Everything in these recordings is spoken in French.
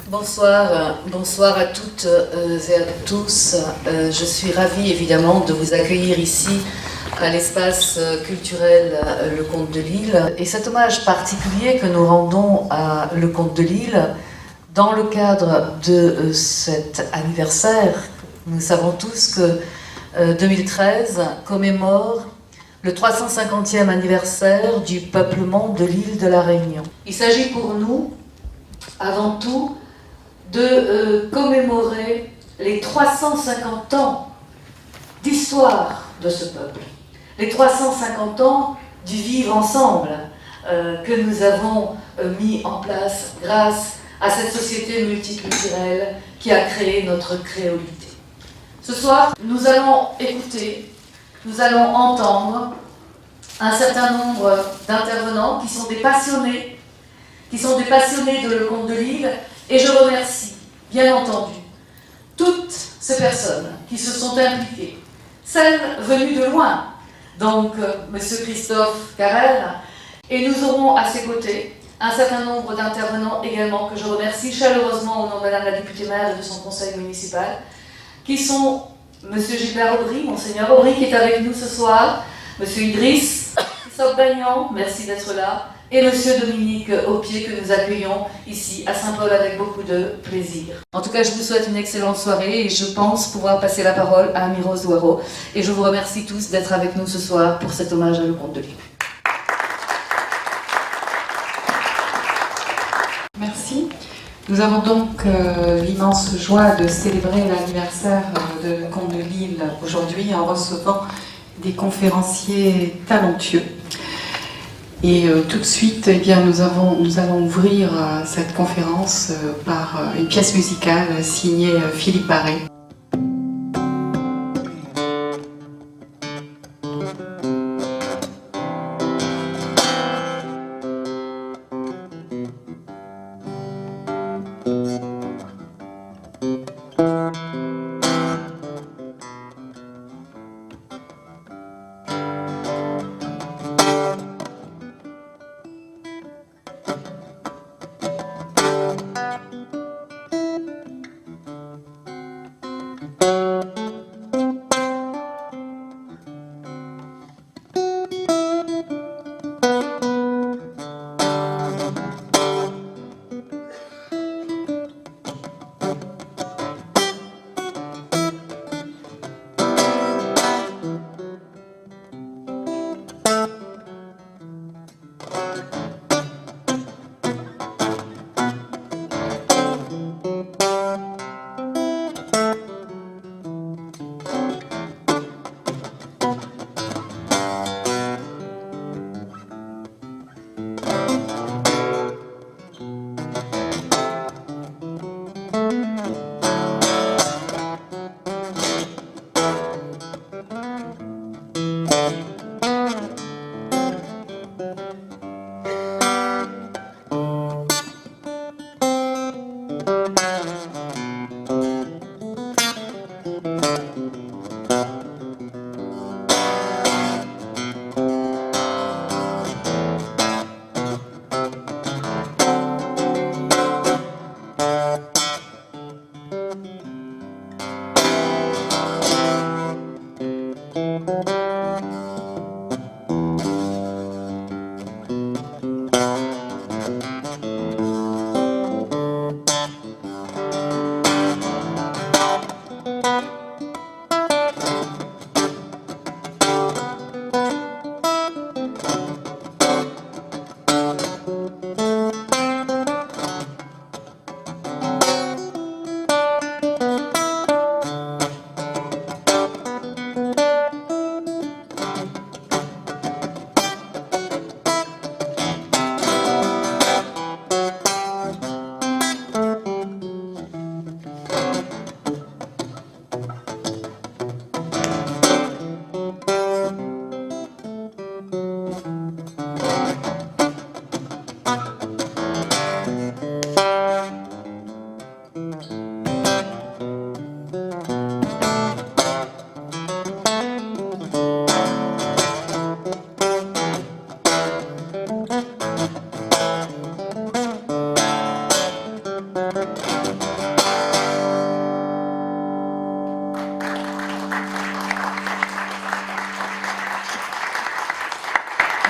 Bonsoir à toutes et à tous. Je suis ravie évidemment de vous accueillir ici à l'espace culturel Le Comte de Lille. Et cet hommage particulier que nous rendons à Le Comte de Lille, dans le cadre de cet anniversaire, nous savons tous que 2013 commémore le 350e anniversaire du peuplement de l'île de la Réunion. Il s'agit pour nous, avant tout, de commémorer les 350 ans d'histoire de ce peuple, les 350 ans du vivre ensemble que nous avons mis en place grâce à cette société multiculturelle qui a créé notre créolité. Ce soir, nous allons écouter, nous allons entendre un certain nombre d'intervenants qui sont des passionnés de Le Comte de Lille, et je remercie, bien entendu, toutes ces personnes qui se sont impliquées, celles venues de loin, donc M. Christophe Carrel, et nous aurons à ses côtés un certain nombre d'intervenants également que je remercie chaleureusement au nom de Madame la députée maire et de son conseil municipal, qui sont M. Gilbert Aubry, Monseigneur Aubry qui est avec nous ce soir, M. Idriss, Christophe Bagnan, merci d'être là, et M. Dominique Aupier que nous accueillons ici à Saint-Paul avec beaucoup de plaisir. En tout cas, je vous souhaite une excellente soirée et je pense pouvoir passer la parole à Amiro Zouaro. Et je vous remercie tous d'être avec nous ce soir pour cet hommage à Le Comte de Lille. Merci. Nous avons donc l'immense joie de célébrer l'anniversaire de Le Comte de Lille aujourd'hui en recevant des conférenciers talentueux. Et tout de suite, eh bien, nous allons ouvrir cette conférence par une pièce musicale signée Philippe Barré.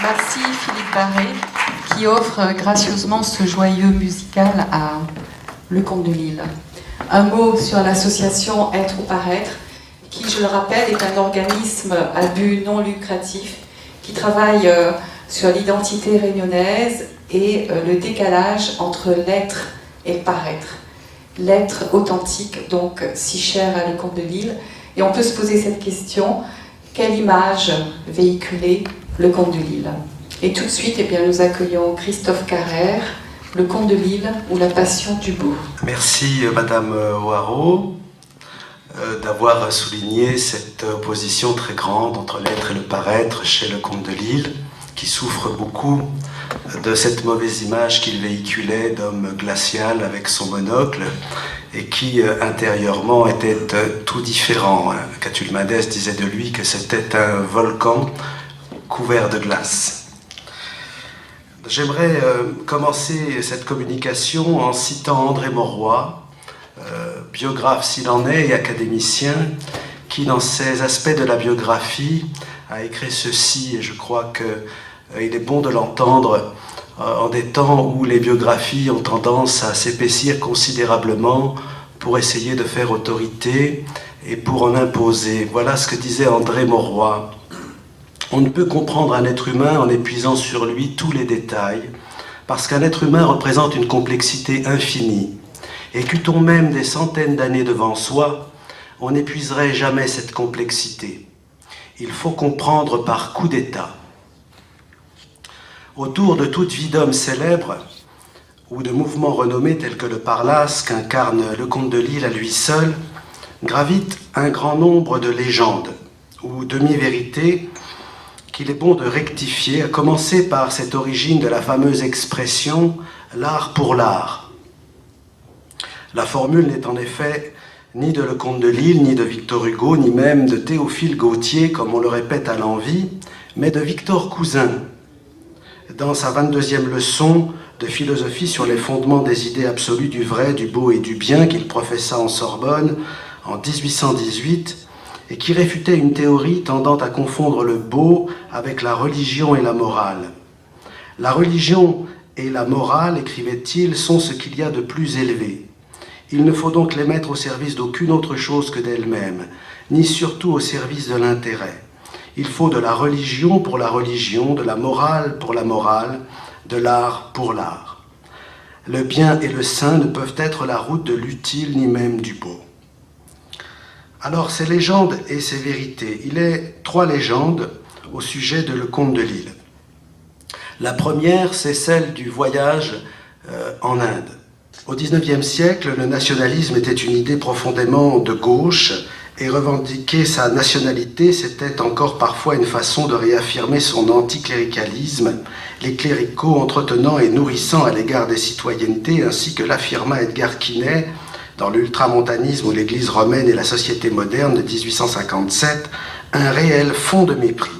Merci Philippe Barré qui offre gracieusement ce joyeux musical à Le Comte de Lille. Un mot sur l'association Être ou Paraître, qui, je le rappelle, est un organisme à but non lucratif qui travaille sur l'identité réunionnaise et le décalage entre l'être et le paraître. L'être authentique, donc si cher à Le Comte de Lille. Et on peut se poser cette question, quelle image véhiculer Le Comte de Lille? Et tout de suite, eh bien, nous accueillons Christophe Carrère, Le Comte de Lille ou La Passion du Beau. Merci Madame Hoareau d'avoir souligné cette opposition très grande entre l'être et le paraître chez Le Comte de Lille, qui souffre beaucoup de cette mauvaise image qu'il véhiculait d'homme glacial avec son monocle et qui intérieurement était tout différent. Catulle Mendes disait de lui que c'était un volcan couvert de glace. J'aimerais commencer cette communication en citant André Mauroy, biographe s'il en est et académicien, qui dans ses aspects de la biographie a écrit ceci, et je crois qu'il est bon de l'entendre en des temps où les biographies ont tendance à s'épaissir considérablement pour essayer de faire autorité et pour en imposer. Voilà ce que disait André Mauroy. On ne peut comprendre un être humain en épuisant sur lui tous les détails, parce qu'un être humain représente une complexité infinie. Et qu'eût-on même des centaines d'années devant soi, on n'épuiserait jamais cette complexité. Il faut comprendre par coup d'état. Autour de toute vie d'homme célèbre, ou de mouvements renommés tels que le Parnasse qu'incarne Le Comte de Lille à lui seul, gravite un grand nombre de légendes, ou demi-vérités, qu'il est bon de rectifier, à commencer par cette origine de la fameuse expression « l'art pour l'art ». La formule n'est en effet ni de Le Comte de Lille, ni de Victor Hugo, ni même de Théophile Gautier, comme on le répète à l'envi, mais de Victor Cousin, dans sa 22e leçon de philosophie sur les fondements des idées absolues du vrai, du beau et du bien qu'il professa en Sorbonne en 1818, et qui réfutait une théorie tendant à confondre le beau avec la religion et la morale. La religion et la morale, écrivait-il, sont ce qu'il y a de plus élevé. Il ne faut donc les mettre au service d'aucune autre chose que d'elles-mêmes, ni surtout au service de l'intérêt. Il faut de la religion pour la religion, de la morale pour la morale, de l'art pour l'art. Le bien et le saint ne peuvent être la route de l'utile ni même du beau. Alors, ces légendes et ces vérités, il est 3 légendes au sujet de Le Comte de Lille. La première, c'est celle du voyage en Inde. Au XIXe siècle, le nationalisme était une idée profondément de gauche et revendiquer sa nationalité, c'était encore parfois une façon de réaffirmer son anticléricalisme, les cléricaux entretenant et nourrissant à l'égard des citoyennetés, ainsi que l'affirma Edgar Quinet dans l'ultramontanisme ou l'Église romaine et la société moderne de 1857, un réel fond de mépris.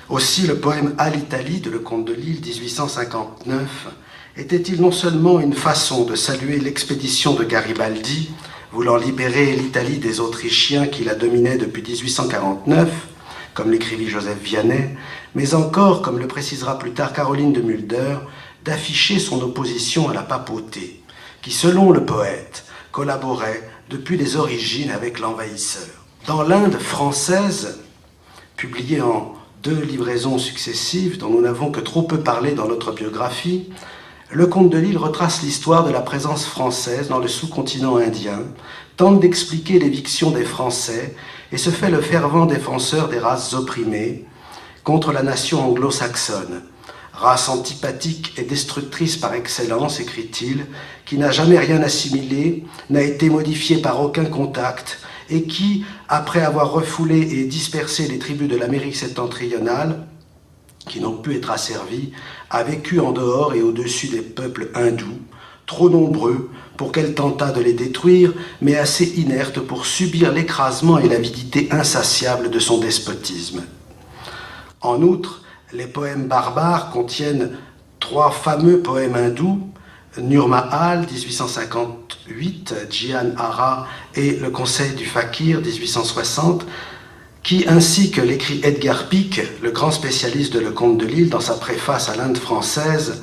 Aussi, le poème « À l'Italie » de Le Comte de Lille, 1859, était-il non seulement une façon de saluer l'expédition de Garibaldi, voulant libérer l'Italie des Autrichiens qui la dominaient depuis 1849, comme l'écrivit Joseph Vianney, mais encore, comme le précisera plus tard Caroline de Mulder, d'afficher son opposition à la papauté, qui, selon le poète, collaborait depuis les origines avec l'envahisseur. Dans l'Inde française, publiée en 2 livraisons successives, dont nous n'avons que trop peu parlé dans notre biographie, Le Comte de Lille retrace l'histoire de la présence française dans le sous-continent indien, tente d'expliquer l'éviction des Français et se fait le fervent défenseur des races opprimées contre la nation anglo-saxonne. Race antipathique et destructrice par excellence, écrit-il, qui n'a jamais rien assimilé, n'a été modifiée par aucun contact et qui, après avoir refoulé et dispersé les tribus de l'Amérique septentrionale, qui n'ont pu être asservis, a vécu en dehors et au-dessus des peuples hindous, trop nombreux pour qu'elle tentât de les détruire, mais assez inertes pour subir l'écrasement et l'avidité insatiable de son despotisme. En outre, les poèmes barbares contiennent 3 fameux poèmes hindous, Nur Mahal, 1858, Jian Hara et Le Conseil du Fakir, 1860, qui, ainsi que l'écrit Edgar Pic, le grand spécialiste de Le Comte de Lille, dans sa préface à l'Inde française,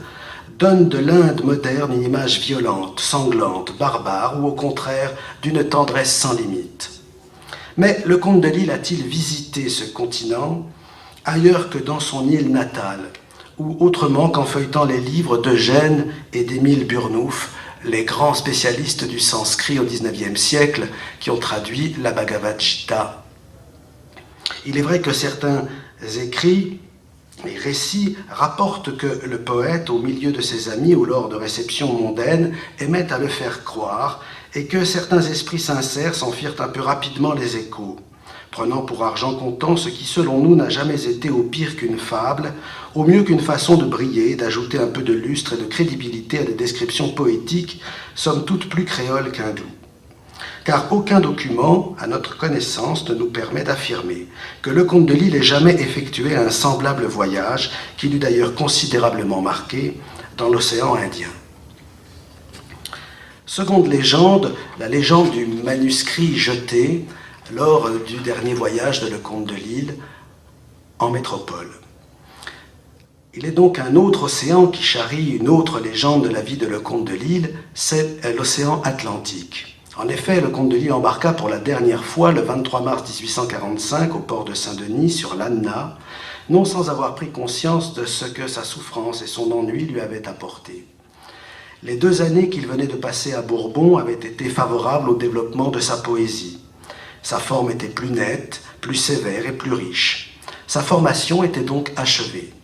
donne de l'Inde moderne une image violente, sanglante, barbare, ou au contraire d'une tendresse sans limite. Mais le comte de Lille a-t-il visité ce continent ailleurs que dans son île natale, ou autrement qu'en feuilletant les livres d'Eugène et d'Émile Burnouf, les grands spécialistes du sanskrit au XIXe siècle qui ont traduit la Bhagavad Gita. Il est vrai que certains écrits et récits rapportent que le poète, au milieu de ses amis ou lors de réceptions mondaines, aimait à le faire croire, et que certains esprits sincères s'en firent un peu rapidement les échos, prenant pour argent comptant ce qui, selon nous, n'a jamais été au pire qu'une fable, au mieux qu'une façon de briller, d'ajouter un peu de lustre et de crédibilité à des descriptions poétiques, somme toute plus créoles qu'hindoues. Car aucun document, à notre connaissance, ne nous permet d'affirmer que le comte de Lille ait jamais effectué un semblable voyage, qui l'eût d'ailleurs considérablement marqué, dans l'océan Indien. Seconde légende, la légende du manuscrit jeté lors du dernier voyage de le comte de Lille en métropole. Il est donc un autre océan qui charrie une autre légende de la vie de le comte de Lille, c'est l'océan Atlantique. En effet, le comte de Lille embarqua pour la dernière fois le 23 mars 1845 au port de Saint-Denis sur l'Anna, non sans avoir pris conscience de ce que sa souffrance et son ennui lui avaient apporté. Les 2 années qu'il venait de passer à Bourbon avaient été favorables au développement de sa poésie. Sa forme était plus nette, plus sévère et plus riche. Sa formation était donc achevée.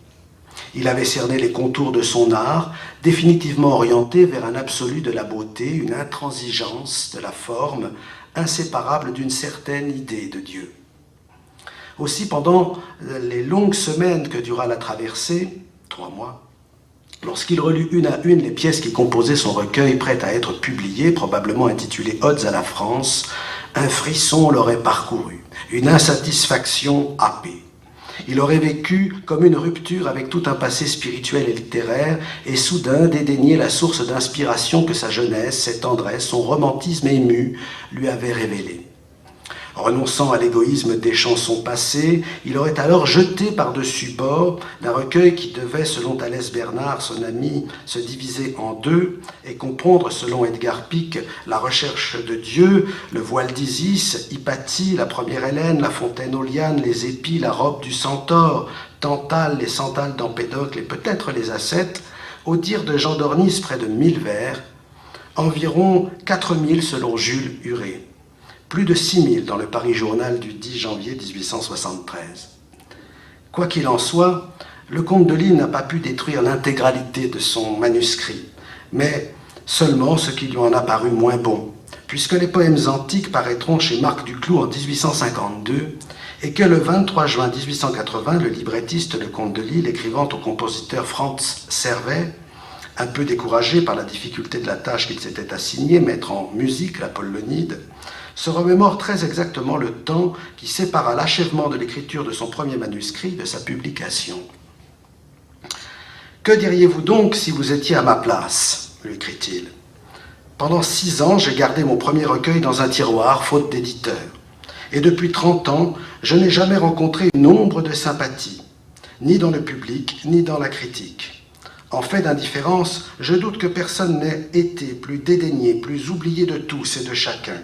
Il avait cerné les contours de son art, définitivement orienté vers un absolu de la beauté, une intransigeance de la forme, inséparable d'une certaine idée de Dieu. Aussi, pendant les longues semaines que dura la traversée, 3 mois, lorsqu'il relut une à une les pièces qui composaient son recueil prêt à être publié, probablement intitulé « Odes à la France », un frisson l'aurait parcouru, une insatisfaction happée. Il aurait vécu comme une rupture avec tout un passé spirituel et littéraire et soudain dédaigné la source d'inspiration que sa jeunesse, ses tendresses, son romantisme ému lui avaient révélée. Renonçant à l'égoïsme des chansons passées, il aurait alors jeté par-dessus bord d'un recueil qui devait, selon Thalès Bernard, son ami, se diviser en 2 et comprendre, selon Edgar Pic, la recherche de Dieu, le voile d'Isis, Hypatie, la première Hélène, la fontaine aux lianes, les épis, la robe du centaure, Tantale, les sandales d'Empédocle et peut-être les ascètes, au dire de Jean d'Ornis, près de 1000 vers, environ 4000 selon Jules Huret. Plus de 6000 dans le Paris Journal du 10 janvier 1873. Quoi qu'il en soit, le comte de Lille n'a pas pu détruire l'intégralité de son manuscrit, mais seulement ce qui lui en a paru moins bon, puisque les poèmes antiques paraîtront chez Marc Duclaux en 1852 et que le 23 juin 1880, le librettiste le comte de Lille, écrivant au compositeur Franz Servet, un peu découragé par la difficulté de la tâche qu'il s'était assignée, mettre en musique la Polonide, se remémore très exactement le temps qui sépara l'achèvement de l'écriture de son premier manuscrit de sa publication. « Que diriez-vous donc si vous étiez à ma place ?» lui écrit-il. « Pendant 6 ans, j'ai gardé mon premier recueil dans un tiroir, faute d'éditeur. Et depuis 30 ans, je n'ai jamais rencontré une ombre de sympathie, ni dans le public, ni dans la critique. En fait d'indifférence, je doute que personne n'ait été plus dédaigné, plus oublié de tous et de chacun.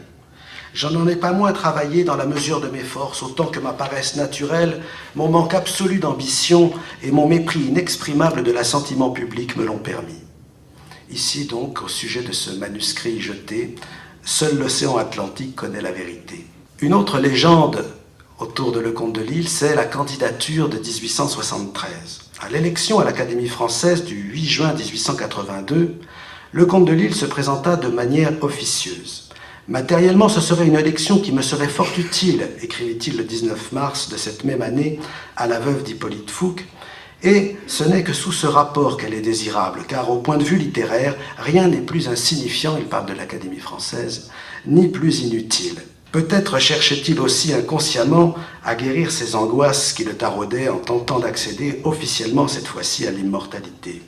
Je n'en ai pas moins travaillé dans la mesure de mes forces, autant que ma paresse naturelle, mon manque absolu d'ambition et mon mépris inexprimable de l'assentiment public me l'ont permis. » Ici donc, au sujet de ce manuscrit jeté, seul l'océan Atlantique connaît la vérité. Une autre légende autour de le comte de Lille, c'est la candidature de 1873. À l'élection à l'Académie française du 8 juin 1882, le comte de Lille se présenta de manière officieuse. Matériellement, ce serait une élection qui me serait fort utile, écrivit-il le 19 mars de cette même année à la veuve d'Hippolyte Fouque, et ce n'est que sous ce rapport qu'elle est désirable, car au point de vue littéraire, rien n'est plus insignifiant, il parle de l'Académie française, ni plus inutile. Peut-être cherchait-il aussi inconsciemment à guérir ses angoisses qui le taraudaient en tentant d'accéder officiellement cette fois-ci à l'immortalité.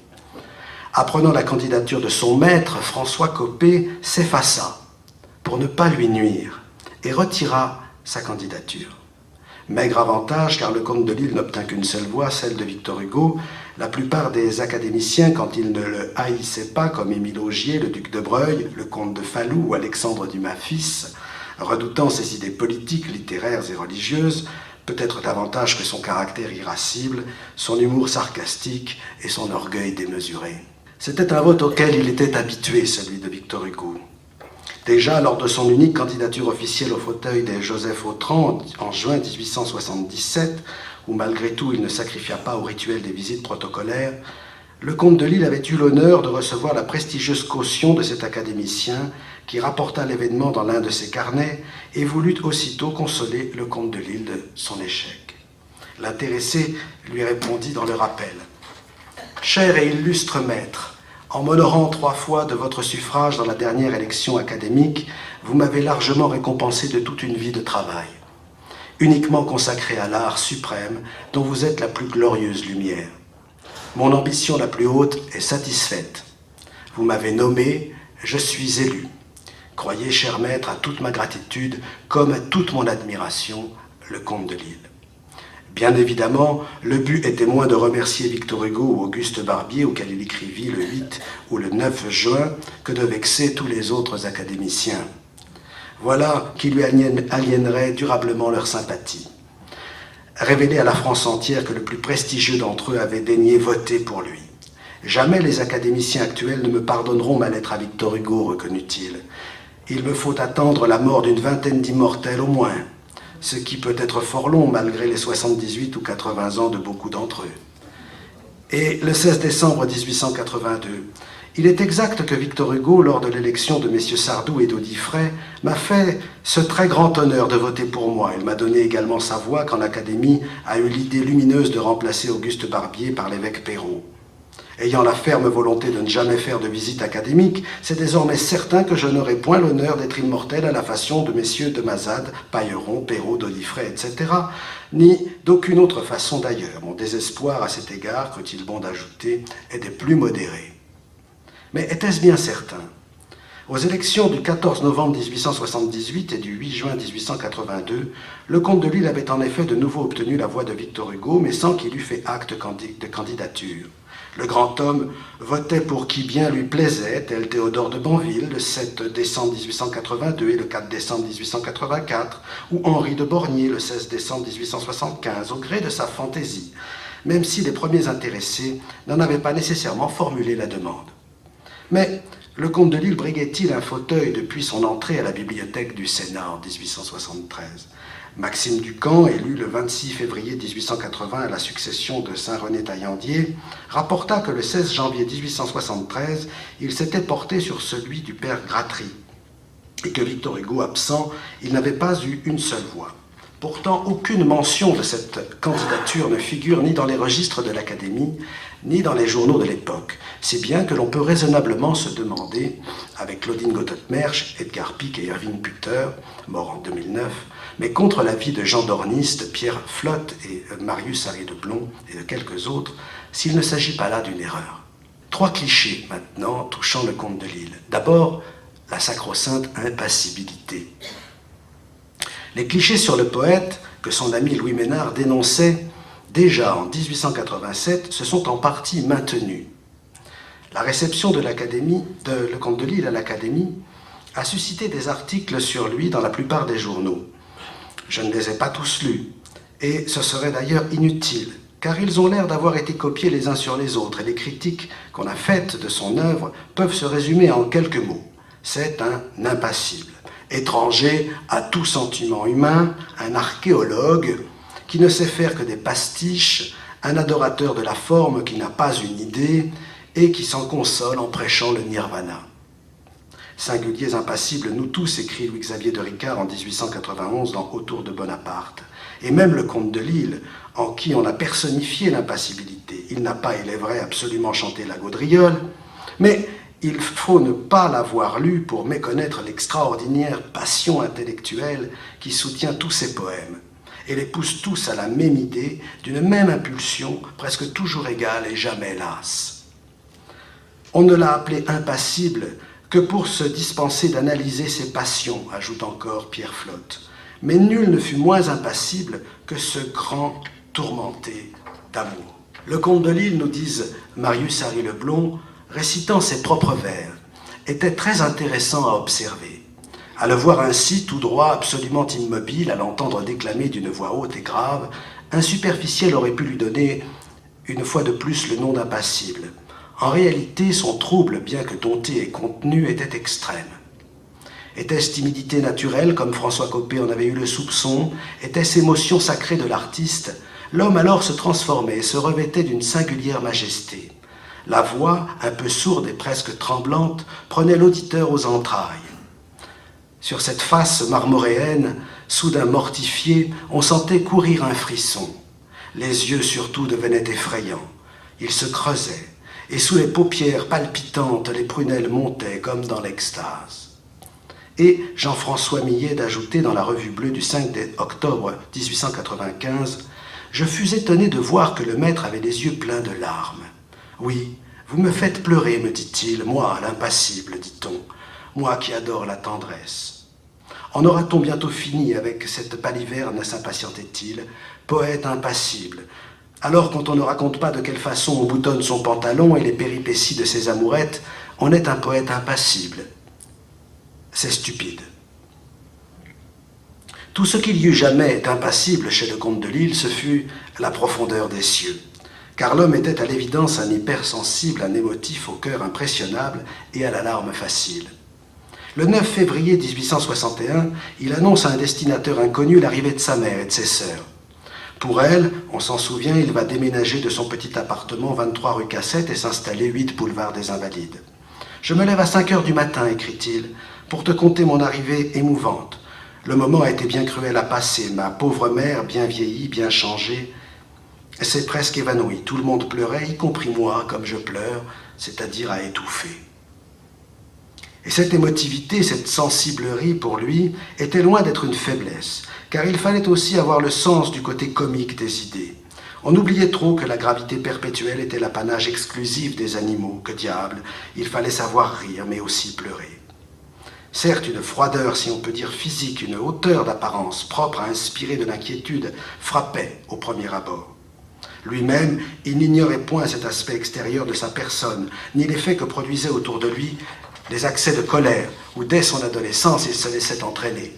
Apprenant la candidature de son maître, François Copé s'effaça pour ne pas lui nuire, et retira sa candidature. Maigre avantage, car le comte de Lille n'obtint qu'une seule voix, celle de Victor Hugo. La plupart des académiciens, quand ils ne le haïssaient pas, comme Émile Augier, le duc de Breuil, le comte de Falloux ou Alexandre Dumas fils, redoutant ses idées politiques, littéraires et religieuses, peut-être davantage que son caractère irascible, son humour sarcastique et son orgueil démesuré. C'était un vote auquel il était habitué, celui de Victor Hugo. Déjà, lors de son unique candidature officielle au fauteuil des Joseph Autran en juin 1877, où malgré tout il ne sacrifia pas au rituel des visites protocolaires, le comte de Lille avait eu l'honneur de recevoir la prestigieuse caution de cet académicien qui rapporta l'événement dans l'un de ses carnets et voulut aussitôt consoler le comte de Lille de son échec. L'intéressé lui répondit dans le rappel : « Cher et illustre maître, en m'honorant 3 fois de votre suffrage dans la dernière élection académique, vous m'avez largement récompensé de toute une vie de travail, uniquement consacrée à l'art suprême dont vous êtes la plus glorieuse lumière. Mon ambition la plus haute est satisfaite. Vous m'avez nommé, je suis élu. Croyez, cher maître, à toute ma gratitude comme à toute mon admiration, le comte de Lille. » Bien évidemment, le but était moins de remercier Victor Hugo ou Auguste Barbier, auquel il écrivit le 8 ou le 9 juin, que de vexer tous les autres académiciens. Voilà qui lui aliénerait durablement leur sympathie. Révéler à la France entière que le plus prestigieux d'entre eux avait daigné voter pour lui. Jamais les académiciens actuels ne me pardonneront ma lettre à Victor Hugo, reconnut-il. Il me faut attendre la mort d'une vingtaine d'immortels au moins, ce qui peut être fort long malgré les 78 ou 80 ans de beaucoup d'entre eux. Et le 16 décembre 1882, il est exact que Victor Hugo, lors de l'élection de messieurs Sardou et d'Audifray, m'a fait ce très grand honneur de voter pour moi. Il m'a donné également sa voix quand l'Académie a eu l'idée lumineuse de remplacer Auguste Barbier par l'évêque Perrault. Ayant la ferme volonté de ne jamais faire de visite académique, c'est désormais certain que je n'aurai point l'honneur d'être immortel à la façon de messieurs de Mazade, Pailleron, Perrault, d'Audifray, etc., ni d'aucune autre façon d'ailleurs. Mon désespoir à cet égard, crut-il bon d'ajouter, est des plus modérés. Mais était-ce bien certain ? Aux élections du 14 novembre 1878 et du 8 juin 1882, le comte de Lille avait en effet de nouveau obtenu la voix de Victor Hugo, mais sans qu'il eût fait acte de candidature. Le grand homme votait pour qui bien lui plaisait, tel Théodore de Banville, le 7 décembre 1882 et le 4 décembre 1884, ou Henri de Bornier, le 16 décembre 1875, au gré de sa fantaisie, même si les premiers intéressés n'en avaient pas nécessairement formulé la demande. Mais le comte de Lille briguait-il un fauteuil depuis son entrée à la bibliothèque du Sénat en 1873 ? Maxime Ducamp, élu le 26 février 1880 à la succession de Saint-René Taillandier, rapporta que le 16 janvier 1873, il s'était porté sur celui du père Gratry, et que Victor Hugo absent, il n'avait pas eu une seule voix. Pourtant, aucune mention de cette candidature ne figure ni dans les registres de l'Académie, ni dans les journaux de l'époque, si bien que l'on peut raisonnablement se demander, avec Claudine Gotthard-Mersch, Edgar Pic et Irving Putter, mort en 2009, mais contre l'avis de Jean Dorniste, Pierre Flotte et Marius Harry de Blond et de quelques autres, s'il ne s'agit pas là d'une erreur. 3 clichés maintenant touchant le comte de Lille. D'abord, la sacro-sainte impassibilité. Les clichés sur le poète que son ami Louis Ménard dénonçait déjà en 1887 se sont en partie maintenus. La réception de le comte de Lille à l'Académie a suscité des articles sur lui dans la plupart des journaux. Je ne les ai pas tous lus, et ce serait d'ailleurs inutile, car ils ont l'air d'avoir été copiés les uns sur les autres, et les critiques qu'on a faites de son œuvre peuvent se résumer en quelques mots. C'est un impassible, étranger à tout sentiment humain, un archéologue qui ne sait faire que des pastiches, un adorateur de la forme qui n'a pas une idée et qui s'en console en prêchant le nirvana. Singuliers impassibles, nous tous, écrit Louis-Xavier de Ricard en 1891 dans Autour de Bonaparte. Et même le comte de Lille, en qui on a personnifié l'impassibilité. Il n'a pas, il est vrai, absolument chanté la gaudriole, mais il faut ne pas l'avoir lu pour méconnaître l'extraordinaire passion intellectuelle qui soutient tous ses poèmes et les pousse tous à la même idée, d'une même impulsion, presque toujours égale et jamais lasse. On ne l'a appelé impassible que pour se dispenser d'analyser ses passions, ajoute encore Pierre Flotte. mais nul ne fut moins impassible que ce grand tourmenté d'amour. Le comte de Lille, nous disent Marius Harry Leblond, récitant ses propres vers, était très intéressant à observer. À le voir ainsi, tout droit, absolument immobile, à l'entendre déclamer d'une voix haute et grave, un superficiel aurait pu lui donner une fois de plus le nom d'impassible. En réalité, son trouble, bien que dompté et contenu, était extrême. Était-ce timidité naturelle, comme François Coppée en avait eu le soupçon? Était-ce émotion sacrée de l'artiste? L'homme alors se transformait et se revêtait d'une singulière majesté. La voix, un peu sourde et presque tremblante, prenait l'auditeur aux entrailles. Sur cette face marmoréenne, soudain mortifiée, on sentait courir un frisson. Les yeux surtout devenaient effrayants. Ils se creusaient, et sous les paupières palpitantes, les prunelles montaient comme dans l'extase. Et Jean-François Millet d'ajouter dans la Revue Bleue du 5 octobre 1895 « Je fus étonné de voir que le maître avait les yeux pleins de larmes. Oui, vous me faites pleurer, me dit-il, moi, l'impassible, dit-on, moi qui adore la tendresse. En aura-t-on bientôt fini avec cette baliverne, s'impatientait-il, poète impassible. Alors, quand on ne raconte pas de quelle façon on boutonne son pantalon et les péripéties de ses amourettes, on est un poète impassible. C'est stupide. Tout ce qu'il y eut jamais d'impassible chez le comte de Lille, ce fut la profondeur des cieux. Car l'homme était à l'évidence un hypersensible, un émotif au cœur impressionnable et à la larme facile. Le 9 février 1861, il annonce à un destinateur inconnu l'arrivée de sa mère et de ses sœurs. Pour elle, on s'en souvient, il va déménager de son petit appartement 23 rue Cassette et s'installer 8 boulevard des Invalides. « Je me lève à 5 heures du matin, écrit-il, pour te conter mon arrivée émouvante. Le moment a été bien cruel à passer. Ma pauvre mère, bien vieillie, bien changée, s'est presque évanouie. Tout le monde pleurait, y compris moi, comme je pleure, c'est-à-dire à étouffer. » Et cette émotivité, cette sensiblerie pour lui, était loin d'être une faiblesse, car il fallait aussi avoir le sens du côté comique des idées. On oubliait trop que la gravité perpétuelle était l'apanage exclusif des animaux, que diable, il fallait savoir rire, mais aussi pleurer. Certes, une froideur, si on peut dire physique, une hauteur d'apparence propre à inspirer de l'inquiétude, frappait au premier abord. Lui-même, il n'ignorait point cet aspect extérieur de sa personne, ni l'effet que produisaient autour de lui des accès de colère, où dès son adolescence il se laissait entraîner.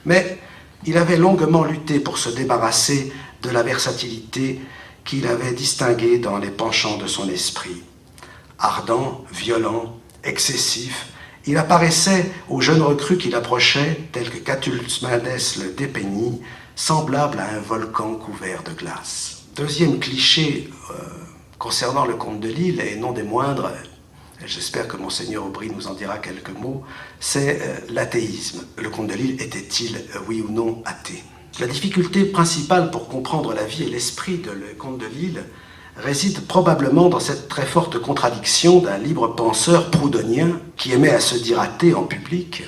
Mais il avait longuement lutté pour se débarrasser de la versatilité qu'il avait distinguée dans les penchants de son esprit. Ardent, violent, excessif, il apparaissait aux jeunes recrues qu'il approchait, tel que Catullus Mendes le dépeignit, semblable à un volcan couvert de glace. Deuxième cliché concernant le comte de Lille, et non des moindres, j'espère que Monseigneur Aubry nous en dira quelques mots, c'est l'athéisme. Le comte de Lille était-il, oui ou non, athée? La difficulté principale pour comprendre la vie et l'esprit de le comte de Lille réside probablement dans cette très forte contradiction d'un libre penseur proudhonien qui aimait à se dire athée en public,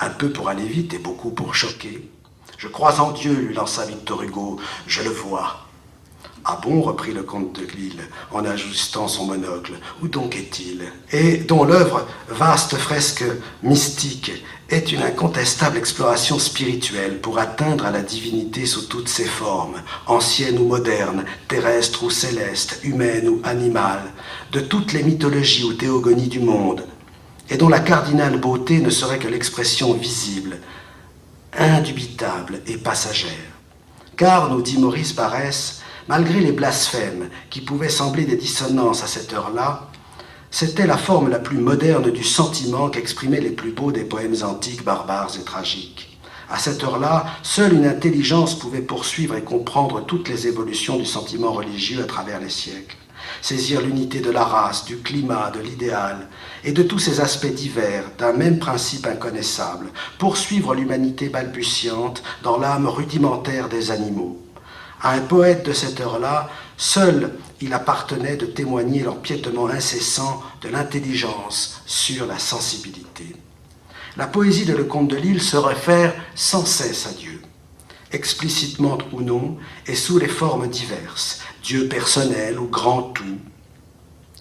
un peu pour aller vite et beaucoup pour choquer. « Je crois en Dieu », lui lança Victor Hugo, « je le vois ». « Ah bon ?» reprit le comte de Lille, en ajustant son monocle. « Où donc est-il » Et dont l'œuvre, vaste fresque mystique, est une incontestable exploration spirituelle pour atteindre à la divinité sous toutes ses formes, anciennes ou modernes, terrestres ou célestes, humaines ou animales, de toutes les mythologies ou théogonies du monde, et dont la cardinale beauté ne serait que l'expression visible, indubitable et passagère. Car, nous dit Maurice Barrès, malgré les blasphèmes qui pouvaient sembler des dissonances à cette heure-là, c'était la forme la plus moderne du sentiment qu'exprimaient les plus beaux des poèmes antiques, barbares et tragiques. À cette heure-là, seule une intelligence pouvait poursuivre et comprendre toutes les évolutions du sentiment religieux à travers les siècles, saisir l'unité de la race, du climat, de l'idéal, et de tous ces aspects divers d'un même principe inconnaissable, poursuivre l'humanité balbutiante dans l'âme rudimentaire des animaux. À un poète de cette heure-là, seul il appartenait de témoigner l'empiétement incessant de l'intelligence sur la sensibilité. La poésie de Le Comte de Lille se réfère sans cesse à Dieu, explicitement ou non, et sous les formes diverses, Dieu personnel ou grand tout.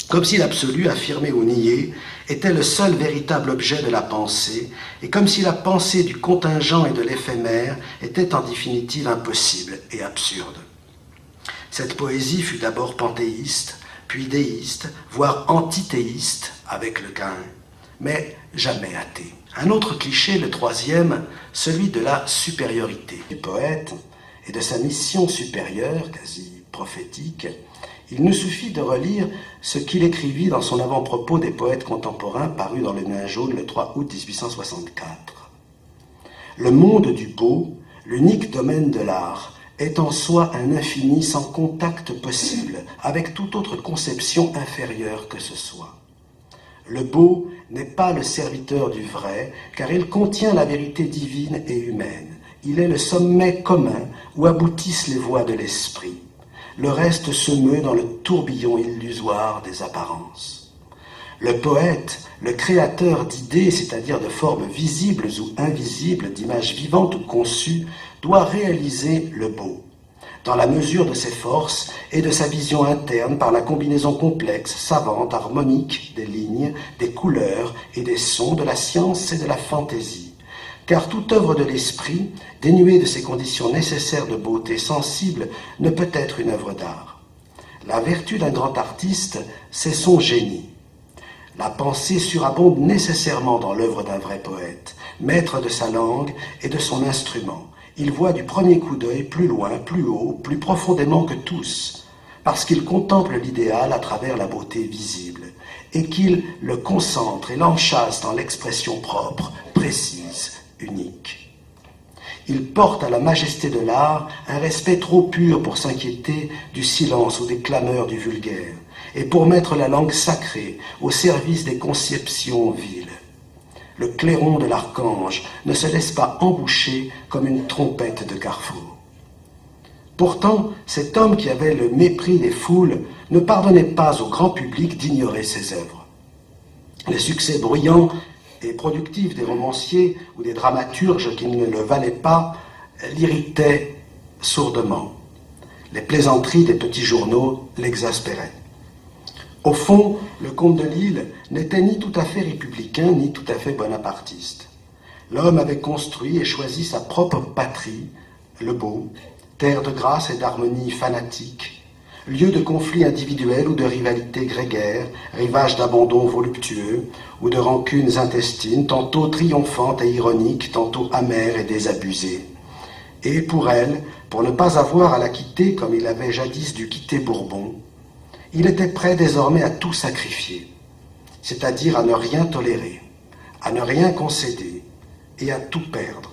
comme si l'absolu, affirmé ou nié, était le seul véritable objet de la pensée, et comme si la pensée du contingent et de l'éphémère était en définitive impossible et absurde. Cette poésie fut d'abord panthéiste, puis déiste, voire antithéiste avec le Caïn, mais jamais athée. Un autre cliché, le troisième, celui de la supériorité du poète et de sa mission supérieure, quasi prophétique. Il nous suffit de relire ce qu'il écrivit dans son avant-propos des poètes contemporains paru dans le Nain jaune le 3 août 1864. Le monde du beau, l'unique domaine de l'art, est en soi un infini sans contact possible avec toute autre conception inférieure que ce soit. Le beau n'est pas le serviteur du vrai, car il contient la vérité divine et humaine. Il est le sommet commun où aboutissent les voies de l'esprit. Le reste se meut dans le tourbillon illusoire des apparences. Le poète, le créateur d'idées, c'est-à-dire de formes visibles ou invisibles, d'images vivantes ou conçues, doit réaliser le beau, dans la mesure de ses forces et de sa vision interne par la combinaison complexe, savante, harmonique des lignes, des couleurs et des sons, de la science et de la fantaisie. Car toute œuvre de l'esprit, dénuée de ces conditions nécessaires de beauté sensible, ne peut être une œuvre d'art. La vertu d'un grand artiste, c'est son génie. La pensée surabonde nécessairement dans l'œuvre d'un vrai poète, maître de sa langue et de son instrument. Il voit du premier coup d'œil plus loin, plus haut, plus profondément que tous, parce qu'il contemple l'idéal à travers la beauté visible, et qu'il le concentre et l'enchâsse dans l'expression propre, précise, unique. Il porte à la majesté de l'art un respect trop pur pour s'inquiéter du silence ou des clameurs du vulgaire, et pour mettre la langue sacrée au service des conceptions viles. Le clairon de l'archange ne se laisse pas emboucher comme une trompette de carrefour. Pourtant, cet homme qui avait le mépris des foules ne pardonnait pas au grand public d'ignorer ses œuvres. Les succès bruyants et productifs des romanciers ou des dramaturges qui ne le valaient pas l'irritaient sourdement. Les plaisanteries des petits journaux l'exaspéraient. Au fond, le comte de Lille n'était ni tout à fait républicain, ni tout à fait bonapartiste. L'homme avait construit et choisi sa propre patrie, le beau, terre de grâce et d'harmonie fanatique, lieu de conflits individuels ou de rivalités grégaires, rivage d'abandons voluptueux ou de rancunes intestines, tantôt triomphantes et ironiques, tantôt amères et désabusées. Et pour elle, pour ne pas avoir à la quitter comme il avait jadis dû quitter Bourbon, il était prêt désormais à tout sacrifier, c'est-à-dire à ne rien tolérer, à ne rien concéder et à tout perdre.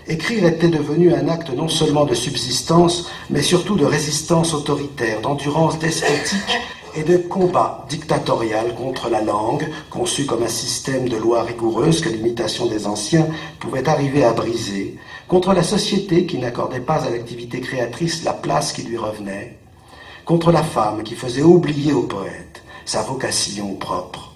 Écrire était devenu un acte non seulement de subsistance, mais surtout de résistance autoritaire, d'endurance despotique et de combat dictatorial contre la langue, conçue comme un système de lois rigoureuses que l'imitation des anciens pouvait arriver à briser, contre la société qui n'accordait pas à l'activité créatrice la place qui lui revenait, contre la femme qui faisait oublier au poète sa vocation propre,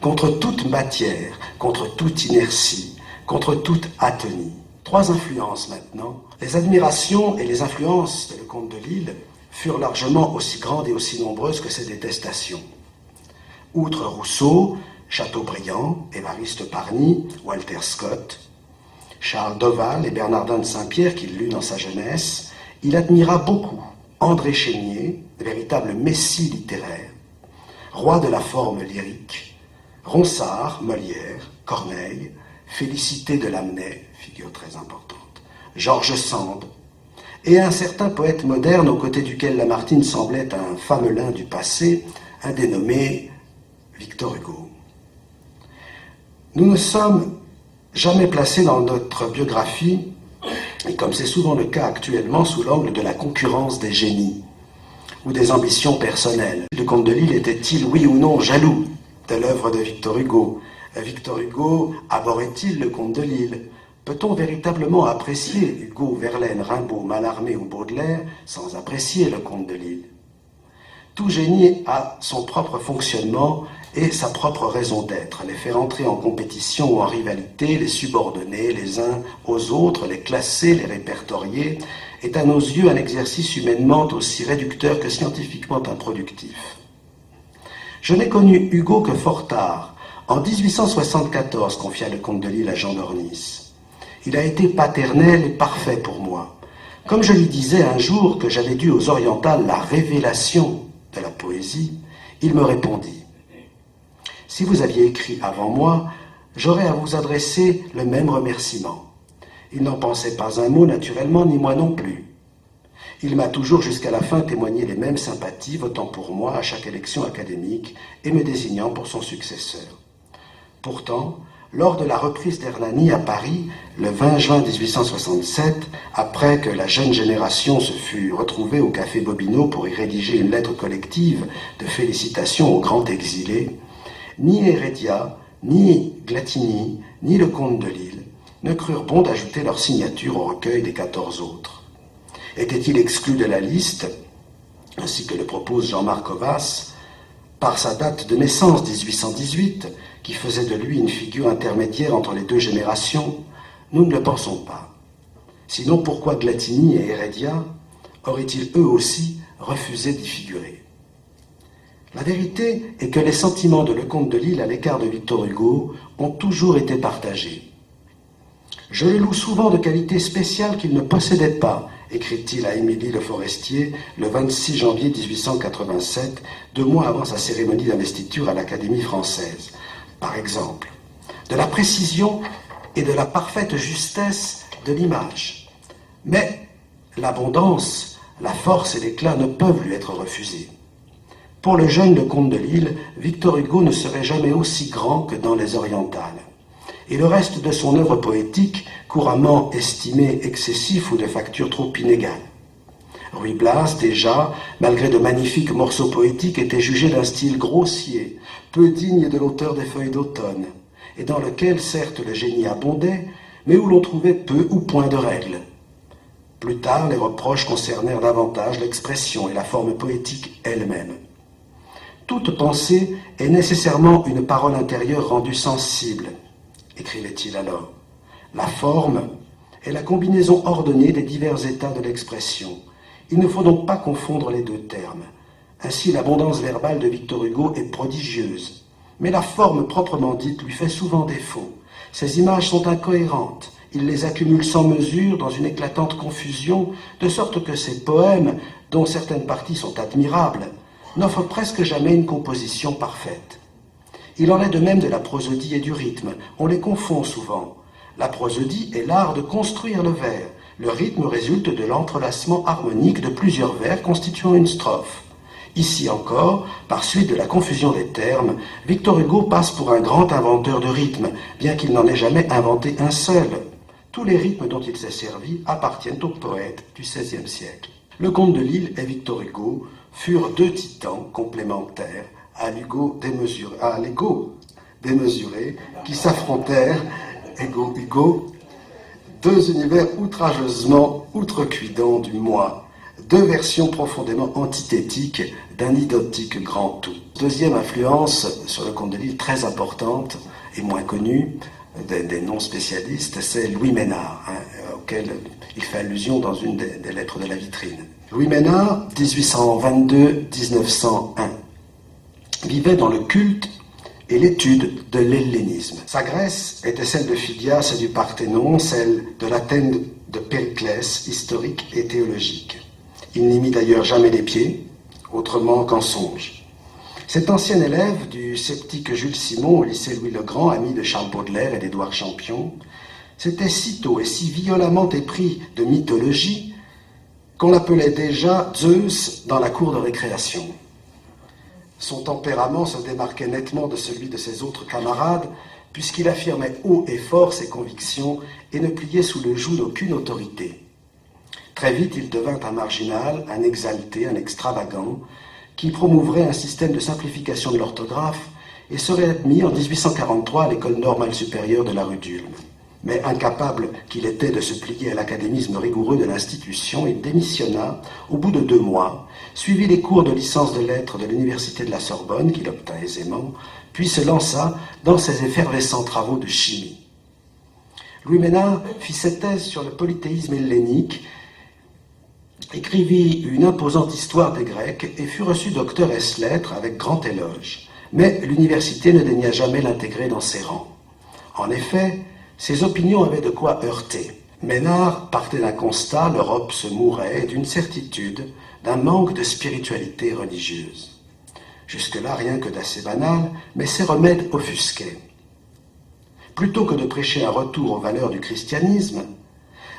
contre toute matière, contre toute inertie, contre toute atonie. Trois influences maintenant. Les admirations et les influences de Lecomte de Lille furent largement aussi grandes et aussi nombreuses que ses détestations. Outre Rousseau, Chateaubriand, Évariste Parny, Walter Scott, Charles Dauval et Bernardin de Saint-Pierre qu'il lut dans sa jeunesse, il admira beaucoup André Chénier, véritable messie littéraire, roi de la forme lyrique, Ronsard, Molière, Corneille, Félicité de Lamennais, figure très importante, George Sand, et un certain poète moderne aux côtés duquel Lamartine semblait un famelin du passé, un dénommé Victor Hugo. Nous ne sommes jamais placés dans notre biographie, et comme c'est souvent le cas actuellement, sous l'angle de la concurrence des génies ou des ambitions personnelles. Le comte de Lille était-il, oui ou non, jaloux de l'œuvre de Victor Hugo? Victor Hugo abhorrait-il le comte de Lille? Peut-on véritablement apprécier Hugo, Verlaine, Rimbaud, Mallarmé ou Baudelaire sans apprécier le comte de Lille? Tout génie a son propre fonctionnement et sa propre raison d'être, les faire entrer en compétition ou en rivalité, les subordonner les uns aux autres, les classer, les répertorier, est à nos yeux un exercice humainement aussi réducteur que scientifiquement improductif. Je n'ai connu Hugo que fort tard, en 1874, confia le comte de Lille à Jean d'Ornis. Il a été paternel et parfait pour moi. Comme je lui disais un jour que j'avais dû aux orientales la révélation de la poésie, il me répondit « Si vous aviez écrit avant moi, j'aurais à vous adresser le même remerciement. Il n'en pensait pas un mot naturellement, ni moi non plus. Il m'a toujours jusqu'à la fin témoigné les mêmes sympathies, votant pour moi à chaque élection académique et me désignant pour son successeur. Pourtant, lors de la reprise d'Hernani à Paris, le 20 juin 1867, après que la jeune génération se fut retrouvée au café Bobino pour y rédiger une lettre collective de félicitations au grand exilé, ni Heredia, ni Glatini, ni le comte de Lille ne crurent bon d'ajouter leur signature au recueil des 14 autres. Était-il exclu de la liste, ainsi que le propose Jean-Marc Ovas, par sa date de naissance 1818, qui faisait de lui une figure intermédiaire entre les deux générations? Nous ne le pensons pas. Sinon, pourquoi Glatini et Heredia auraient-ils eux aussi refusé d'y figurer? La vérité est que les sentiments de Lecomte de Lille à l'égard de Victor Hugo ont toujours été partagés. Je le loue souvent de qualités spéciales qu'il ne possédait pas, écrit-il à Émilie Le Forestier le 26 janvier 1887, 2 mois avant sa cérémonie d'investiture à l'Académie française. Par exemple, de la précision et de la parfaite justesse de l'image. Mais l'abondance, la force et l'éclat ne peuvent lui être refusés. Pour le jeune Lecomte de Lille, Victor Hugo ne serait jamais aussi grand que dans les Orientales. Et le reste de son œuvre poétique, couramment estimé excessif ou de facture trop inégale. Ruy Blas, déjà, malgré de magnifiques morceaux poétiques, était jugé d'un style grossier, peu digne de l'auteur des Feuilles d'automne, et dans lequel, certes, le génie abondait, mais où l'on trouvait peu ou point de règles. Plus tard, les reproches concernèrent davantage l'expression et la forme poétique elle-même. Toute pensée est nécessairement une parole intérieure rendue sensible, écrivait-il alors. La forme est la combinaison ordonnée des divers états de l'expression. Il ne faut donc pas confondre les deux termes. Ainsi, l'abondance verbale de Victor Hugo est prodigieuse, mais la forme proprement dite lui fait souvent défaut. Ses images sont incohérentes, il les accumule sans mesure dans une éclatante confusion, de sorte que ses poèmes, dont certaines parties sont admirables, n'offrent presque jamais une composition parfaite. Il en est de même de la prosodie et du rythme, on les confond souvent. La prosodie est l'art de construire le vers. Le rythme résulte de l'entrelacement harmonique de plusieurs vers constituant une strophe. Ici encore, par suite de la confusion des termes, Victor Hugo passe pour un grand inventeur de rythme, bien qu'il n'en ait jamais inventé un seul. Tous les rythmes dont il s'est servi appartiennent aux poètes du XVIe siècle. Lecomte de Lille et Victor Hugo furent deux titans complémentaires à l'ego démesuré qui s'affrontèrent, Hugo, deux univers outrageusement outrecuidants du moi, deux versions profondément antithétiques d'un identique grand tout. Deuxième influence sur Lecomte de Lille très importante et moins connue des non-spécialistes, c'est Louis Ménard, auquel il fait allusion dans une des lettres de la vitrine. Louis Ménard, 1822-1901, vivait dans le culte et l'étude de l'hellénisme. Sa Grèce était celle de Phidias et du Parthénon, celle de l'Athènes de Périclès, historique et théologique. Il n'y mit d'ailleurs jamais les pieds, autrement qu'en songe. Cet ancien élève du sceptique Jules Simon au lycée Louis-le-Grand, ami de Charles Baudelaire et d'Édouard Champion, s'était si tôt et si violemment épris de mythologie qu'on l'appelait déjà Zeus dans la cour de récréation. Son tempérament se démarquait nettement de celui de ses autres camarades, puisqu'il affirmait haut et fort ses convictions et ne pliait sous le joug d'aucune autorité. Très vite, il devint un marginal, un exalté, un extravagant, qui promouvrait un système de simplification de l'orthographe et serait admis en 1843 à l'école normale supérieure de la rue d'Ulm. Mais incapable qu'il était de se plier à l'académisme rigoureux de l'institution, il démissionna au bout de 2 mois, suivit les cours de licence de lettres de l'université de la Sorbonne, qu'il obtint aisément, puis se lança dans ses effervescents travaux de chimie. Louis Ménard fit ses thèses sur le polythéisme hellénique, écrivit une imposante histoire des Grecs et fut reçu docteur ès lettres avec grand éloge. mais l'université ne daigna jamais l'intégrer dans ses rangs. En effet, ses opinions avaient de quoi heurter. Mesnard partait d'un constat, l'Europe se mourait, et d'une certitude, d'un manque de spiritualité religieuse. Jusque-là, rien que d'assez banal, mais ces remèdes offusquaient. Plutôt que de prêcher un retour aux valeurs du christianisme,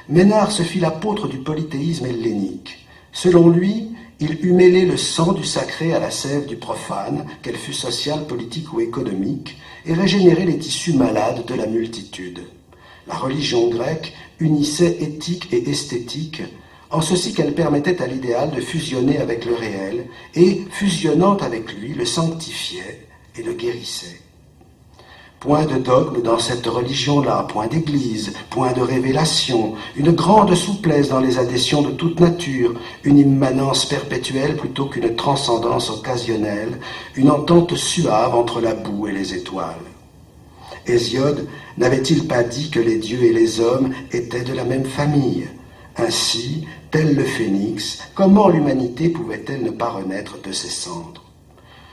Mesnard se fit l'apôtre du polythéisme hellénique. Selon lui, il eût mêlé le sang du sacré à la sève du profane, qu'elle fût sociale, politique ou économique, et régénéré les tissus malades de la multitude. La religion grecque unissait éthique et esthétique, en ceci qu'elle permettait à l'idéal de fusionner avec le réel, et, fusionnant avec lui, le sanctifiait et le guérissait. Point de dogme dans cette religion-là, point d'église, point de révélation, une grande souplesse dans les adhésions de toute nature, une immanence perpétuelle plutôt qu'une transcendance occasionnelle, une entente suave entre la boue et les étoiles. Hésiode n'avait-il pas dit que les dieux et les hommes étaient de la même famille? Ainsi, tel le phénix, comment l'humanité pouvait-elle ne pas renaître de ses cendres?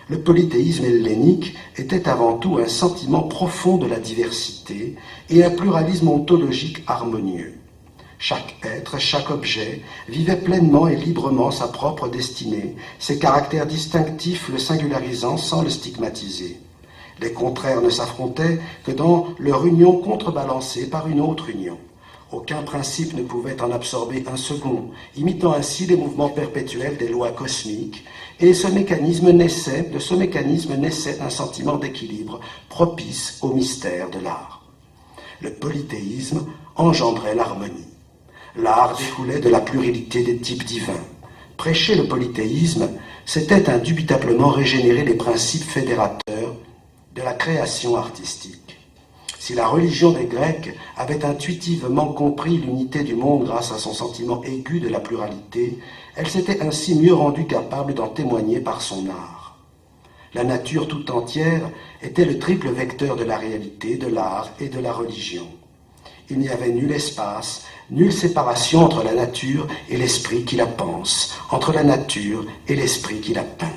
Le polythéisme hellénique était avant tout un sentiment profond de la diversité et un pluralisme ontologique harmonieux. Chaque être, chaque objet vivait pleinement et librement sa propre destinée, ses caractères distinctifs le singularisant sans le stigmatiser. Les contraires ne s'affrontaient que dans leur union contrebalancée par une autre union. Aucun principe ne pouvait en absorber un second, imitant ainsi les mouvements perpétuels des lois cosmiques, et de ce mécanisme naissait un sentiment d'équilibre propice au mystère de l'art. Le polythéisme engendrait l'harmonie. L'art découlait de la pluralité des types divins. Prêcher le polythéisme, c'était indubitablement régénérer les principes fédérateurs de la création artistique. Si la religion des Grecs avait intuitivement compris l'unité du monde grâce à son sentiment aigu de la pluralité, elle s'était ainsi mieux rendue capable d'en témoigner par son art. La nature tout entière était le triple vecteur de la réalité, de l'art et de la religion. Il n'y avait nul espace, nulle séparation entre la nature et l'esprit qui la pense, entre la nature et l'esprit qui la peint.